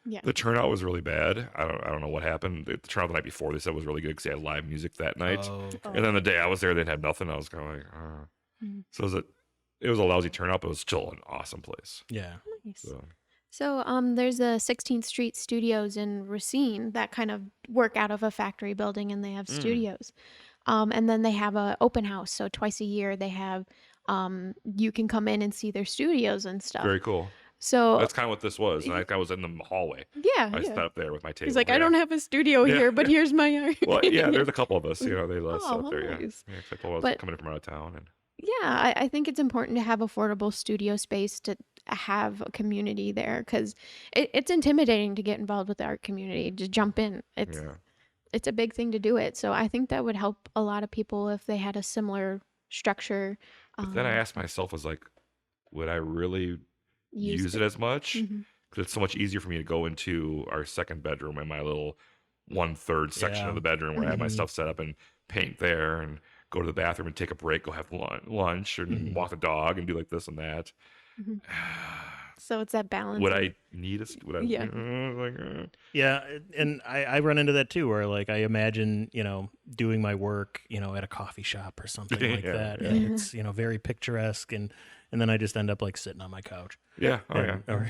Yeah. The turnout was really bad. I don't know what happened. The turnout the night before they said was really good because they had live music that night. oh, And then the day I was there, they had nothing. I was kind of like, So it was a lousy turnout, but it was still an awesome place. yeah. Nice. So So there's a 16th Street Studios in Racine that kind of work out of a factory building, and they have studios. And then they have a open house. So twice a year they have you can come in and see their studios and stuff. very cool. So That's kind of what this was. And I was in the hallway. yeah, I yeah. sat up there with my table. He's like, I yeah. don't have a studio Yeah. here, but here's my art. Well, yeah, there's a couple of us. They let us Oh, up there. Yeah, nice. yeah. Except I was But- coming in from out of town, and Yeah, I think it's important to have affordable studio space to have a community there, because it's intimidating to get involved with the art community. Just jump in. It's a big thing to do it. So I think that would help a lot of people if they had a similar structure. But then I asked myself, was like, would I really use it as much? Mhm. Because it's so much easier for me to go into our second bedroom and my little 1/3 section Yeah. of the bedroom where I have my Mhm. stuff set up and paint there, and go to the bathroom and take a break, go have lunch, and Mhm. walk the dog and do like this and that. Mhm. So it's that balance. Would of- I need a? Would I? Yeah. Yeah, and I run into that too, where like I imagine, doing my work, at a coffee shop or something like Yeah. that. And it's, very picturesque, and then I just end up like sitting on my couch. Yeah. Oh yeah. Or,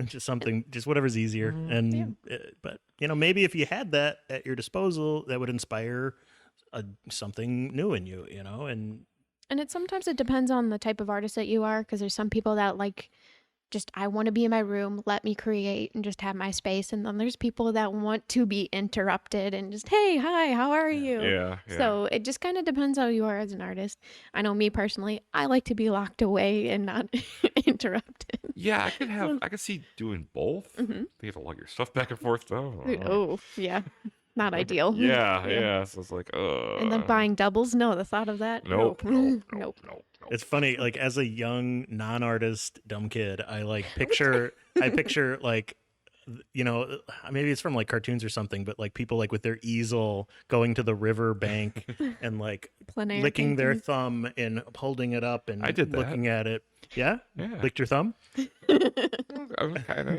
just something, just whatever's easier. And, but, maybe if you had that at your disposal, that would inspire something new in you, and And sometimes it depends on the type of artist that you are, because there's some people that I want to be in my room, let me create and just have my space. And then there's people that want to be interrupted and just, hey, hi, how are you? Yeah. So it just kind of depends how you are as an artist. I know me personally, I like to be locked away and not interrupted. Yeah, I could see doing both. Mhm. You have to lug your stuff back and forth though. Oh, yeah. Not ideal. Yeah. So it's like, And then buying doubles? No, the thought of that? Nope. Nope. it's funny, like as a young non-artist dumb kid, I picture like you know, maybe it's from like cartoons or something, but like people like with their easel going to the river bank and like Plein air licking their painting. thumb and holding it up and I did that. looking at it. Yeah? Yeah. Licked your thumb? I'm kind of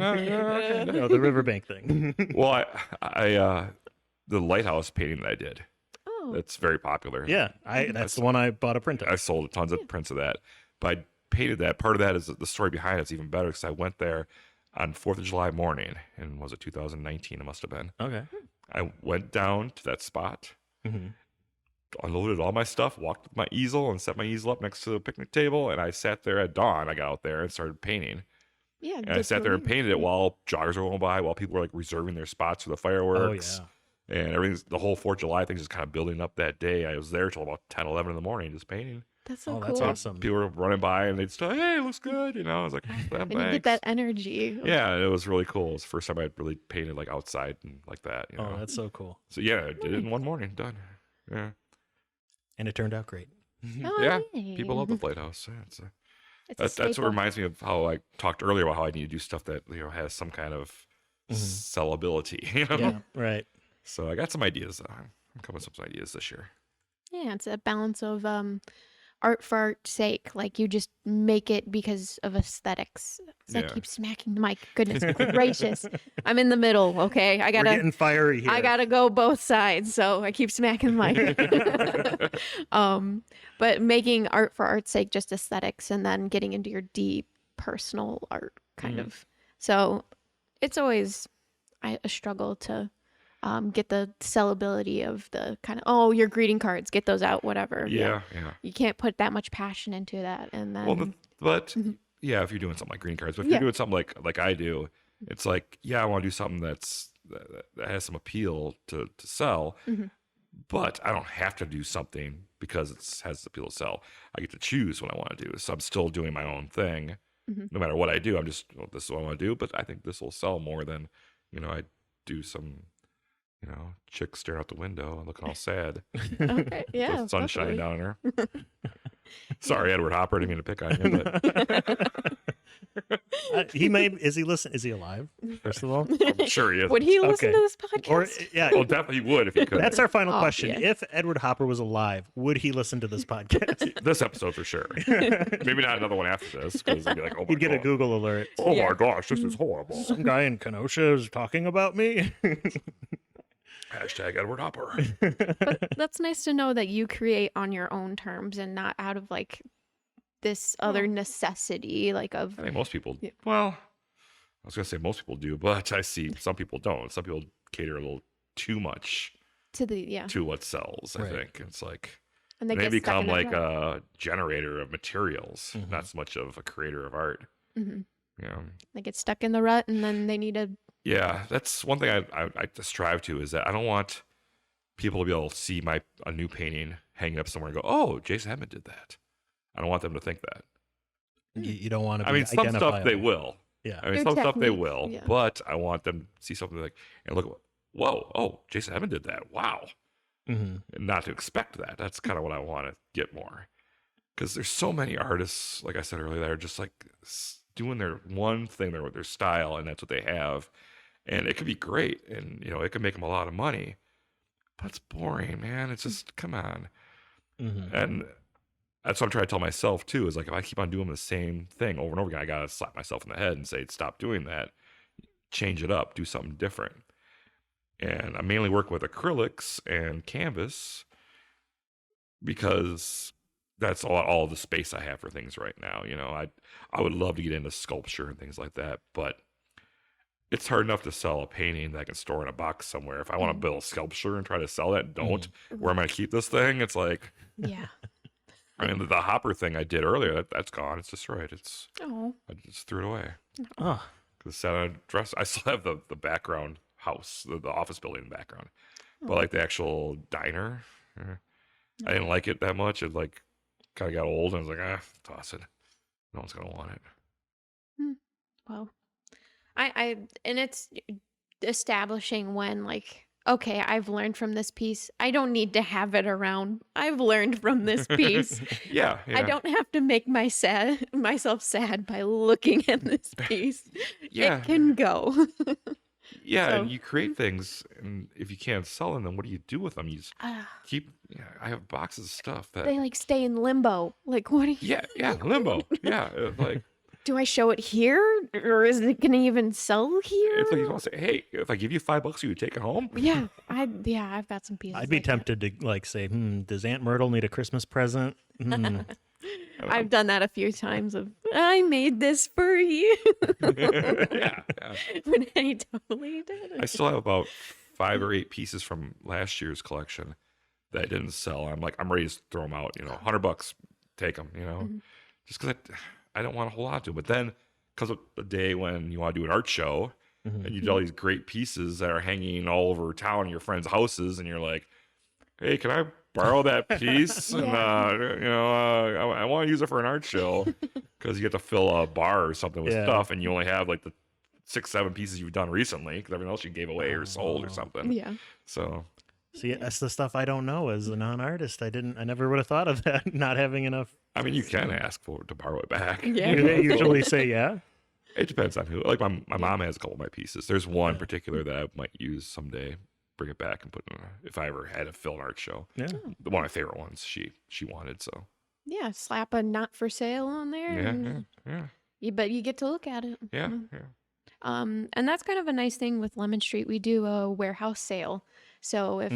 No, the riverbank thing. Well, the Lighthouse painting that I did, Oh, that's very popular. Yeah, that's the one I bought a print I of. sold tons of prints of that. But I painted that. Part of that is the story behind it's even better because I went there on 4th of July morning, and was it 2019? It must have been. Okay. I went down to that spot, Mm-hmm. unloaded all my stuff, walked with my easel, and set my easel up next to the picnic table, and I sat there at dawn. I got out there and started painting. yeah. And I good sat for there and you. painted it while joggers were going by, while people were like reserving their spots for the Oh, fireworks. yeah. And everything's, the whole 4th of July thing's just kind of building up that day. I was there till about 10, 11 in the morning just painting. That's so Oh, cool. that's awesome. People were running by and they'd say, hey, it looks good. You know, I was like, And you get that energy. Yeah, it was really cool. It was the first time I really painted like outside and like that. You know? Oh, that's so cool. So yeah, I did it in one morning. Done. Yeah. And it turned out great. Oh, Yeah. yay. People love the Lighthouse. Yeah, It's a that's what staple. reminds me of how I talked earlier about how I need to do stuff that, you know, has some kind of sellability. You know? Yeah, right. So I got some ideas. I'm coming with some ideas this year. Yeah, it's a balance of art for art's sake. Like you just make it because of aesthetics. So I Yeah. keep smacking the mic. Goodness gracious. I'm in the middle, okay? We're getting fiery here. I gotta go both sides, so I keep smacking the mic. But making art for art's sake, just aesthetics, and then getting into your deep personal art kind of. So it's always a struggle to get the sellability of the kind of, your greeting cards, get those out, whatever. Yeah. You can't put that much passion into that, and then Well, but yeah, if you're doing something like green cards, but if Yeah. you're doing something like I do, it's like, yeah, I want to do something that has some appeal to sell, but I don't have to do something because it has the appeal to sell. I get to choose what I want to do. So I'm still doing my own thing. No matter what I do, I'm just, this is what I want to do, but I think this will sell more than, you know, I do some, you know, chick staring out the window and looking all sad. okay, yeah, The sun shining definitely. down on her. Sorry, Edward Hopper, I didn't mean to pick on you, but Is he alive? First of all, I'm sure he is. Would he listen Okay. to this podcast? or yeah, Well, definitely would if he could. that's our final Oh, question. yeah. If Edward Hopper was alive, would he listen to this podcast? This episode for sure. Maybe not another one after this because he'd be like, oh my He'd get a God. Google alert. Oh Yeah. my gosh, this is horrible. Some guy in Kenosha is talking about me. Hashtag Edward Hopper. But that's nice to know that you create on your own terms and not out of like this other necessity, like of I think most people, Yeah. well, I was going to say most people do, but I see some people don't. Some people cater a little too much to the to what sells, I Right. think. It's like, and they they get stuck become in a like rut. a generator of materials, Mhm. not so much of a creator of art. Mhm. Yeah. They get stuck in the rut, and then they need to. Yeah, that's one thing I strive to is that I don't want people to be able to see a new painting hanging up somewhere and go, oh, Jason Hedman did that. I don't want them to think that. You don't want to. I mean, some stuff they will. Yeah. I mean, Their some stuff they technique, will, yeah. but I want them to see something like, and look, whoa, oh, Jason Hedman did that. Wow. Mm-hmm. And not to expect that. That's kind of what I want to get more. Because there's so many artists, like I said earlier, that are just like doing their one thing, their style, and that's what they have. And it could be great, and you know, it could make them a lot of money, but it's boring, man. It's just, come on. Mm-hmm. And that's what I'm trying to tell myself too, is like, if I keep on doing the same thing over and over again, I got to slap myself in the head and say, stop doing that, change it up, do something different. And I mainly work with acrylics and canvas because that's all the space I have for things right now. You know, I would love to get into sculpture and things like that, but it's hard enough to sell a painting that I can store in a box somewhere. If I want to build a sculpture and try to sell that, don't. Where am I going to keep this thing? It's like, Yeah. I mean, the hopper thing I did earlier, that's gone. It's destroyed. Oh. I just threw it away. Oh, Because sat on a dress. I still have the background house, the office building in the background. But like the actual diner, I didn't like it that much. It like kind of got old, and I was like, toss it. No one's gonna want it. Well, I and it's establishing when like, okay, I've learned from this piece. I don't need to have it around. I've learned from this piece. Yeah. I don't have to make myself sad by looking at this piece. Yeah. It can go. Yeah, So- and you create things, and if you can't sell them, then what do you do with them? You just keep. Yeah, I have boxes of stuff that. They like stay in limbo. Like, what do you? Yeah, limbo. Yeah, like Do I show it here, or is it gonna even sell here? it's like you want to say, hey, if I give you $5, you would take it home. Yeah, I've got some pieces. I'd be like that. tempted to like say, does Aunt Myrtle need a Christmas present? I've done that a few times. Of I made this for you, yeah. but I totally did. I still have about 5 or 8 pieces from last year's collection that I didn't sell. I'm ready to throw them out. $100, take them. Just because I don't want to hold on to them. But then comes a day when you want to do an art show, and you do all these great pieces that are hanging all over town in your friends' houses, and you're like, hey, can I borrow that piece? And I want to use it for an art show, because you get to fill a bar or something with stuff, and you only have like the 6-7 pieces you've done recently, because everything else you gave away or sold or something. Yeah. So See, that's the stuff I don't know as a non-artist. I never would have thought of that. Not having enough. I mean, you can ask for it to borrow it back. Yeah. Do they usually say yeah? It depends on who. Like my mom has a couple of my pieces. There's one particular that I might use someday. Bring it back and put it in if I ever had a film art show. Yeah. One of my favorite ones. She wanted, so Yeah, slap a not for sale on there. and but you get to look at it. Yeah. And that's kind of a nice thing with Lemon Street. We do a warehouse sale. So if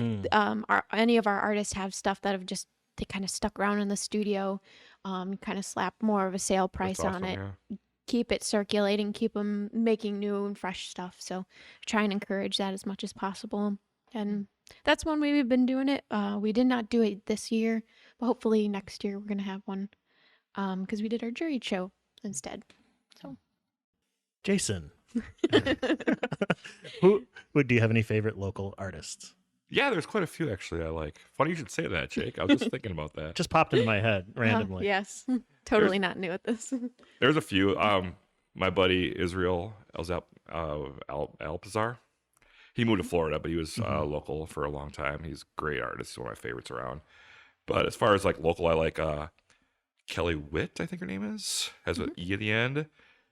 any of our artists have stuff that have just they kind of stuck around in the studio, kind of slap more of a sale price That's on awesome, it. yeah. Keep it circulating, keep them making new and fresh stuff. So try and encourage that as much as possible. And that's one way we've been doing it. We did not do it this year, but hopefully next year we're going to have one because we did our jury show instead. So, Jason, do you have any favorite local artists? Yeah, there's quite a few actually I like. Funny you should say that, Jake. I was just thinking about that. Just popped into my head randomly. yes, totally not new at this. There's a few. My buddy Israel Alpazar. He moved to Florida, but he was local for a long time. He's a great artist. He's one of my favorites around. But as far as like local, I like Kelly Witt, I think her name is. Has an E at the end.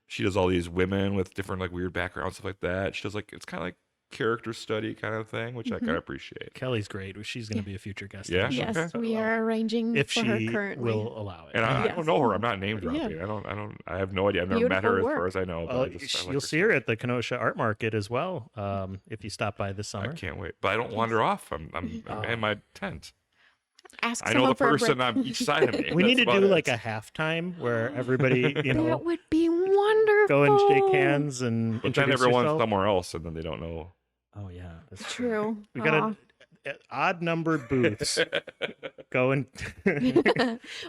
She does all these women with different like weird backgrounds, stuff like that. She does like it's kind of like character study kind of thing, which I kind of appreciate. Kelly's great. She's going to be a future guest. Yeah? on the show. Yes, Okay. we are arranging If for her she currently. will allow it. And I Yes. don't know her. I'm not name dropping. Yeah. I have no idea. I've never met her Beautiful as far work. as I know. But I like You'll her see her at the Kenosha Art Market as well. If you stop by this I summer. can't wait. But I don't wander off. I'm in my tent. Ask I know the someone for a person break. on each side of me. We need to That's do about like it. a halftime where everybody, That would be wonderful. go and shake hands and But then introduce everyone's yourself. somewhere else, and then they don't know. Oh yeah, that's True. We got odd numbered booths. Go and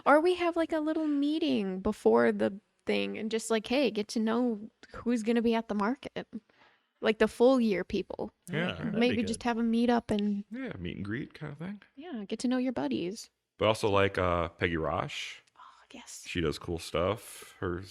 Or we have like a little meeting before the thing and just like, hey, get to know who's going to be at the market. Like the full year people. Yeah, that'd be Maybe good. just have a meet up and Yeah, meet and greet kind of thing. get to know your buddies. But also like Peggy Rosh. Oh, yes. She does cool stuff. Her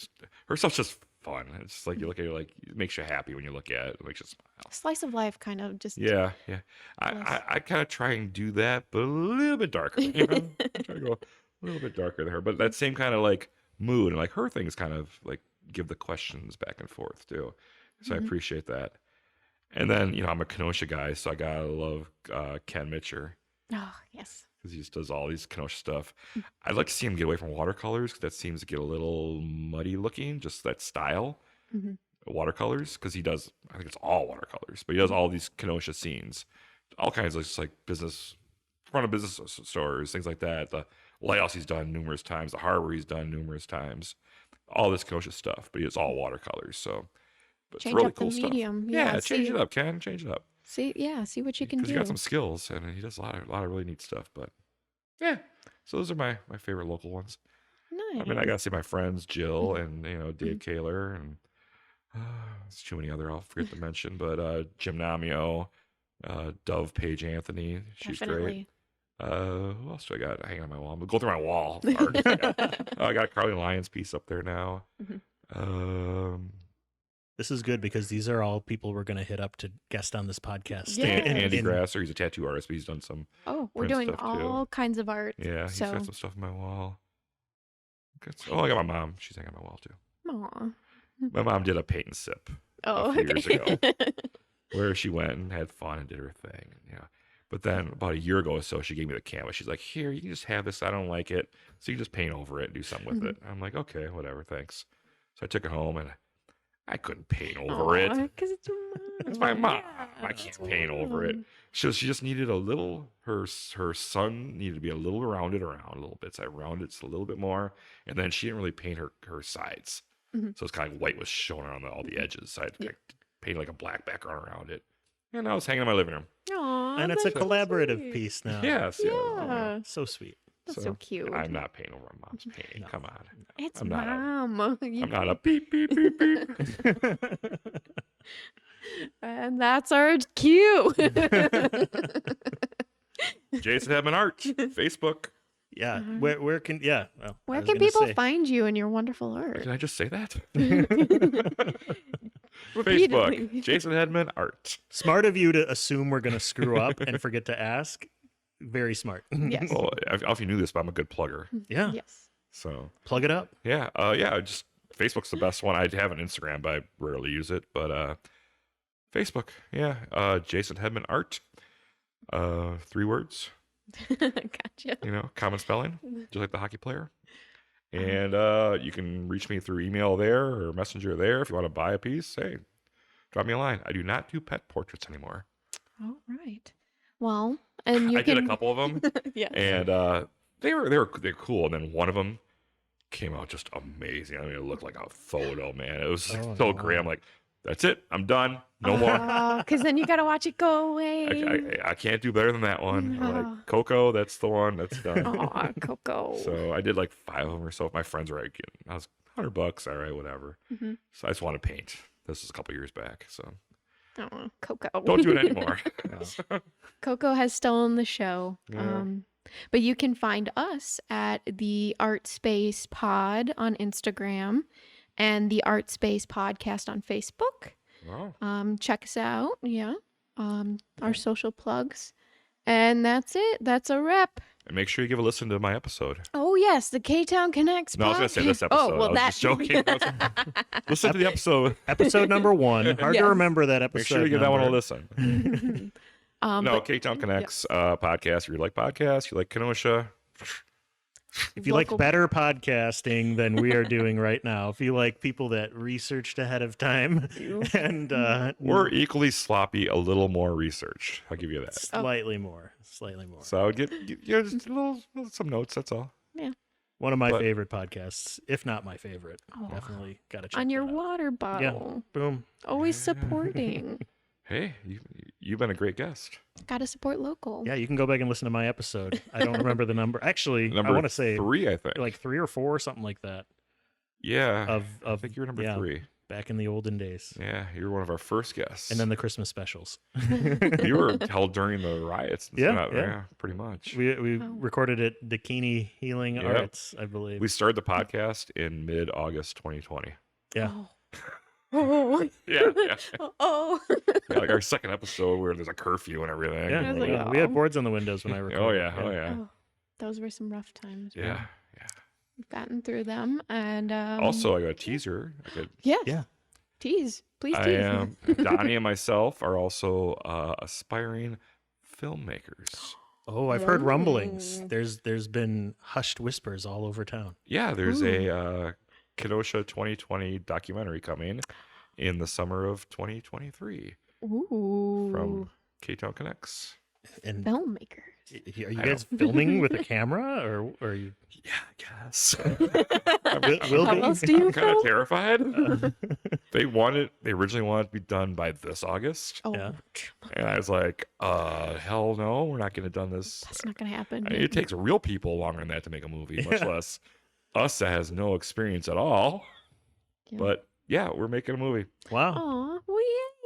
stuff's just fun. It's just like you look at it, like it makes you happy when you look at it. It makes you smile. Slice of life kind of just. Yeah. Yes. I kind of try and do that, but a little bit darker. You know? I try to go a little bit darker than her, but that same kind of like mood and like her things kind of like give the questions back and forth too. So I appreciate that. And then I'm a Kenosha guy, so I gotta love Ken Mitcher. Oh, yes. Because he just does all these Kenosha stuff. I'd like to see him get away from watercolors because that seems to get a little muddy looking, just that style. Watercolors, because he does, I think it's all watercolors, but he does all these Kenosha scenes. All kinds of just like business, front of business stores, things like that. The Lighthouse he's done numerous times. The Harbor he's done numerous times. All this Kenosha stuff, but it's all watercolors. So, but Change it's really up the cool stuff. medium. Yeah, Yeah, change see- it up, Ken. Change it up. See what you can Because do. you got some skills, and he does a lot of really neat stuff. But yeah, so those are my favorite local ones. Nice. I mean, I got to see my friends Jill and Dave Kaler and there's too many other I'll forget to mention, but Jim Namio, Dove Page Anthony, she's great. Definitely. Who else do I got hanging on my wall? I'm going through my wall. I got a Carly Lyons piece up there now. This is good because these are all people we're going to hit up to guest on this podcast. Yeah. Andy And- Grasser, he's a tattoo artist, but he's done some. Oh, we're print doing stuff, too. all kinds of art. Yeah, he's So- got some stuff on my wall. I got my mom. She's hanging on my wall too. Aw. My mom did a paint and sip. Oh, few years okay. where she went and had fun and did her thing. Yeah. But then about a year ago or so, she gave me the canvas. She's like, here, you can just have this. I don't like it. So you just paint over it and do something with it. I'm like, okay, whatever, thanks. So I took it home and I couldn't paint over it. Because it's your mom. It's my mom. Yeah. I can't paint over it. She just needed a little, her son needed to be a little rounded around a little bit. So I rounded it a little bit more. And then she didn't really paint her sides. So it's kind of white was showing on all the edges. So I painted like a black background around it. And now it's hanging in my living room. Aww, And it's a that's so collaborative sweet. piece now. Yes. Yeah. So sweet. That's so cute. I'm not painting over my mom's painting. No. Come on. It's I'm not mom. I'm not a beep, beep, beep, beep. And that's our cue. Jason Hedman Art, Facebook. Yeah. Uh-huh. Where can well, I Where was can gonna people say, find you and your wonderful art? Did I just say that? Repeatedly. Facebook, Jason Hedman Art. Smart of you to assume we're gonna screw up and forget to ask. Very smart. Yes. Well, I don't know if you knew this, but I'm a good plugger. Yeah. Yes. So Plug it up. yeah, just Facebook's the best one. I have an Instagram, but I rarely use it. But Facebook, yeah, Jason Hedman Art, 3 words. Gotcha. Common spelling, just like the hockey player. And you can reach me through email there or messenger there if you want to buy a piece. Hey, drop me a line. I do not do pet portraits anymore. All right. Well, and you I did a couple of them, Yeah. and they're cool. And then one of them came out just amazing. I mean, it looked like a photo, man. It was Oh, so no. great. I'm like, that's it. I'm done. No more. Because then you got to watch it go away. I can't do better than that one. I'm No. like, Coco, that's the one. That's done. Aw, Coco. So I did like 5 of them or so. My friends were like, I was $100. All right, whatever. Mhm. So I just want to paint. This was a couple years back. So Oh, Coco. don't do it anymore. Coco has stolen the show. Yeah. But you can find us at the ArtSpace Pod on Instagram and the ArtSpace Podcast on Facebook. Wow. Check us out. Yeah. Our social plugs. And that's it. That's a wrap. And make sure you give a listen to my episode. Oh, yes. The Ktown Connects No, I was going to say this episode. Oh, well, I was that. just joking. Listen to the episode. Episode number 1. Hard Yes. to remember that episode. Make sure you give that one a number. listen. No, but- Ktown Connects podcast. If you like podcasts, you like Kenosha. If you like Local- better podcasting than we are doing right now, if you like people that researched ahead of time and We're equally sloppy, a little more research. I'll give you that. slightly more. So I would get just some notes. That's all. One of my But- favorite podcasts, if not my favorite. Oh. Definitely got to check On your that out. water bottle. Boom. Always supporting. Hey, you've been a great guest. Got to support local. Yeah, you can go back and listen to my episode. I don't remember the number. Actually, I Number want to say 3, I think. like 3 or 4 or something like that. Yeah, I Of think you're number yeah, 3. back in the olden days. Yeah, you were one of our first guests. And then the Christmas specials. you were held during the riots. And Yeah, stuff. yeah. Pretty much. We Oh. recorded at Dakini Healing Yep. Arts, I believe. We started the podcast in mid-August 2020. Yeah. Oh. Oh. Yeah, yeah. Oh. Yeah, like our second episode where there's a curfew and everything. Yeah, I was We're like, like, yeah, we had oh. boards on the windows when I recorded. oh yeah. Oh, those were some rough times. Yeah, yeah. We've gotten through them. And Also, I got a teaser. yeah. Yeah. Tease. Please I tease. am Donnie and myself are also aspiring filmmakers. Oh, I've heard rumblings. Oh. There's been hushed whispers all over town. Yeah, there's a Kenosha 2020 documentary coming in the summer of 2023 Ooh. from Ktown Connects. And Filmmakers. are you I guys filming with a camera or are you? Yeah, I guess. Will How be? else do you I'm kind film? of terrified. They originally wanted to be done by this August. Oh, Yeah. And I was like, hell no, we're not getting it done this. that's not going to happen. I mean, it takes real people longer than that to make a movie, much Yeah. less us that has no experience at all. Yeah. But yeah, we're making a movie. Wow. Aw, well,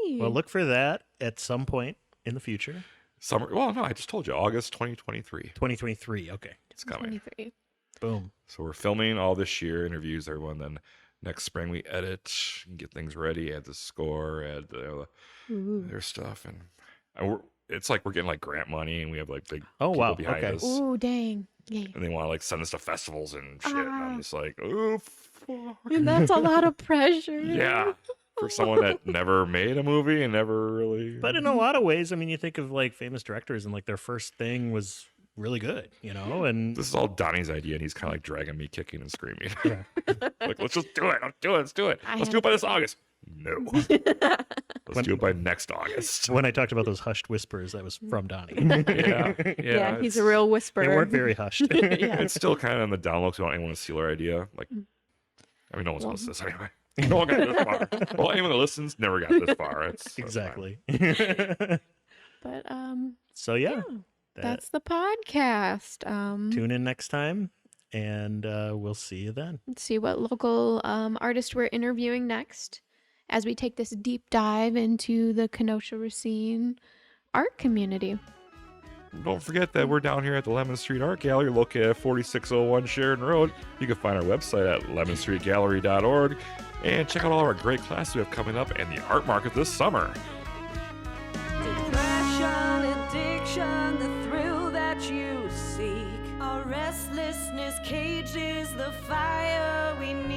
yay. Well, look for that at some point in the future. Summer. Well, no, I just told you, August 2023. 2023. Okay. It's coming. 23. Boom. So we're filming all this year, interviews everyone. Then next spring we edit, and get things ready, add the score, add their stuff, and it's like we're getting like grant money, and we have like big Oh, people wow. behind Okay. us, Ooh, dang. Yay. and they want to like send us to festivals and shit. And Ah. I'm just like, oh, fuck. And that's a lot of pressure. Yeah. for someone that never made a movie and never really. But in a lot of ways, I mean, you think of like famous directors and like their first thing was really good, you know? And this is all Donnie's idea, and he's kind of like dragging me, kicking and screaming. yeah. Like, let's just do it. Let's do it. Let's do it. Let's do it by this August. No. Let's do it by next August. When I talked about those hushed whispers, that was from Donnie. Yeah, he's a real whisperer. They weren't very hushed. It's still kind of on the down low because we don't even want to steal our idea. Like, I mean, no one's going to listen to this anyway. No one got this far. Well, anyone that listens never got this far. It's exactly. But so yeah, that's the podcast. Tune in next time, and we'll see you then. Let's see what local artist we're interviewing next as we take this deep dive into the Kenosha Racine art community. Don't forget that we're down here at the Lemon Street Art Gallery located at 4601 Sheridan Road. You can find our website at lemonstreetgallery.org and check out all of our great classes we have coming up and the art market this summer. Depression, addiction, the thrill that you seek. Our restlessness cages the fire we need.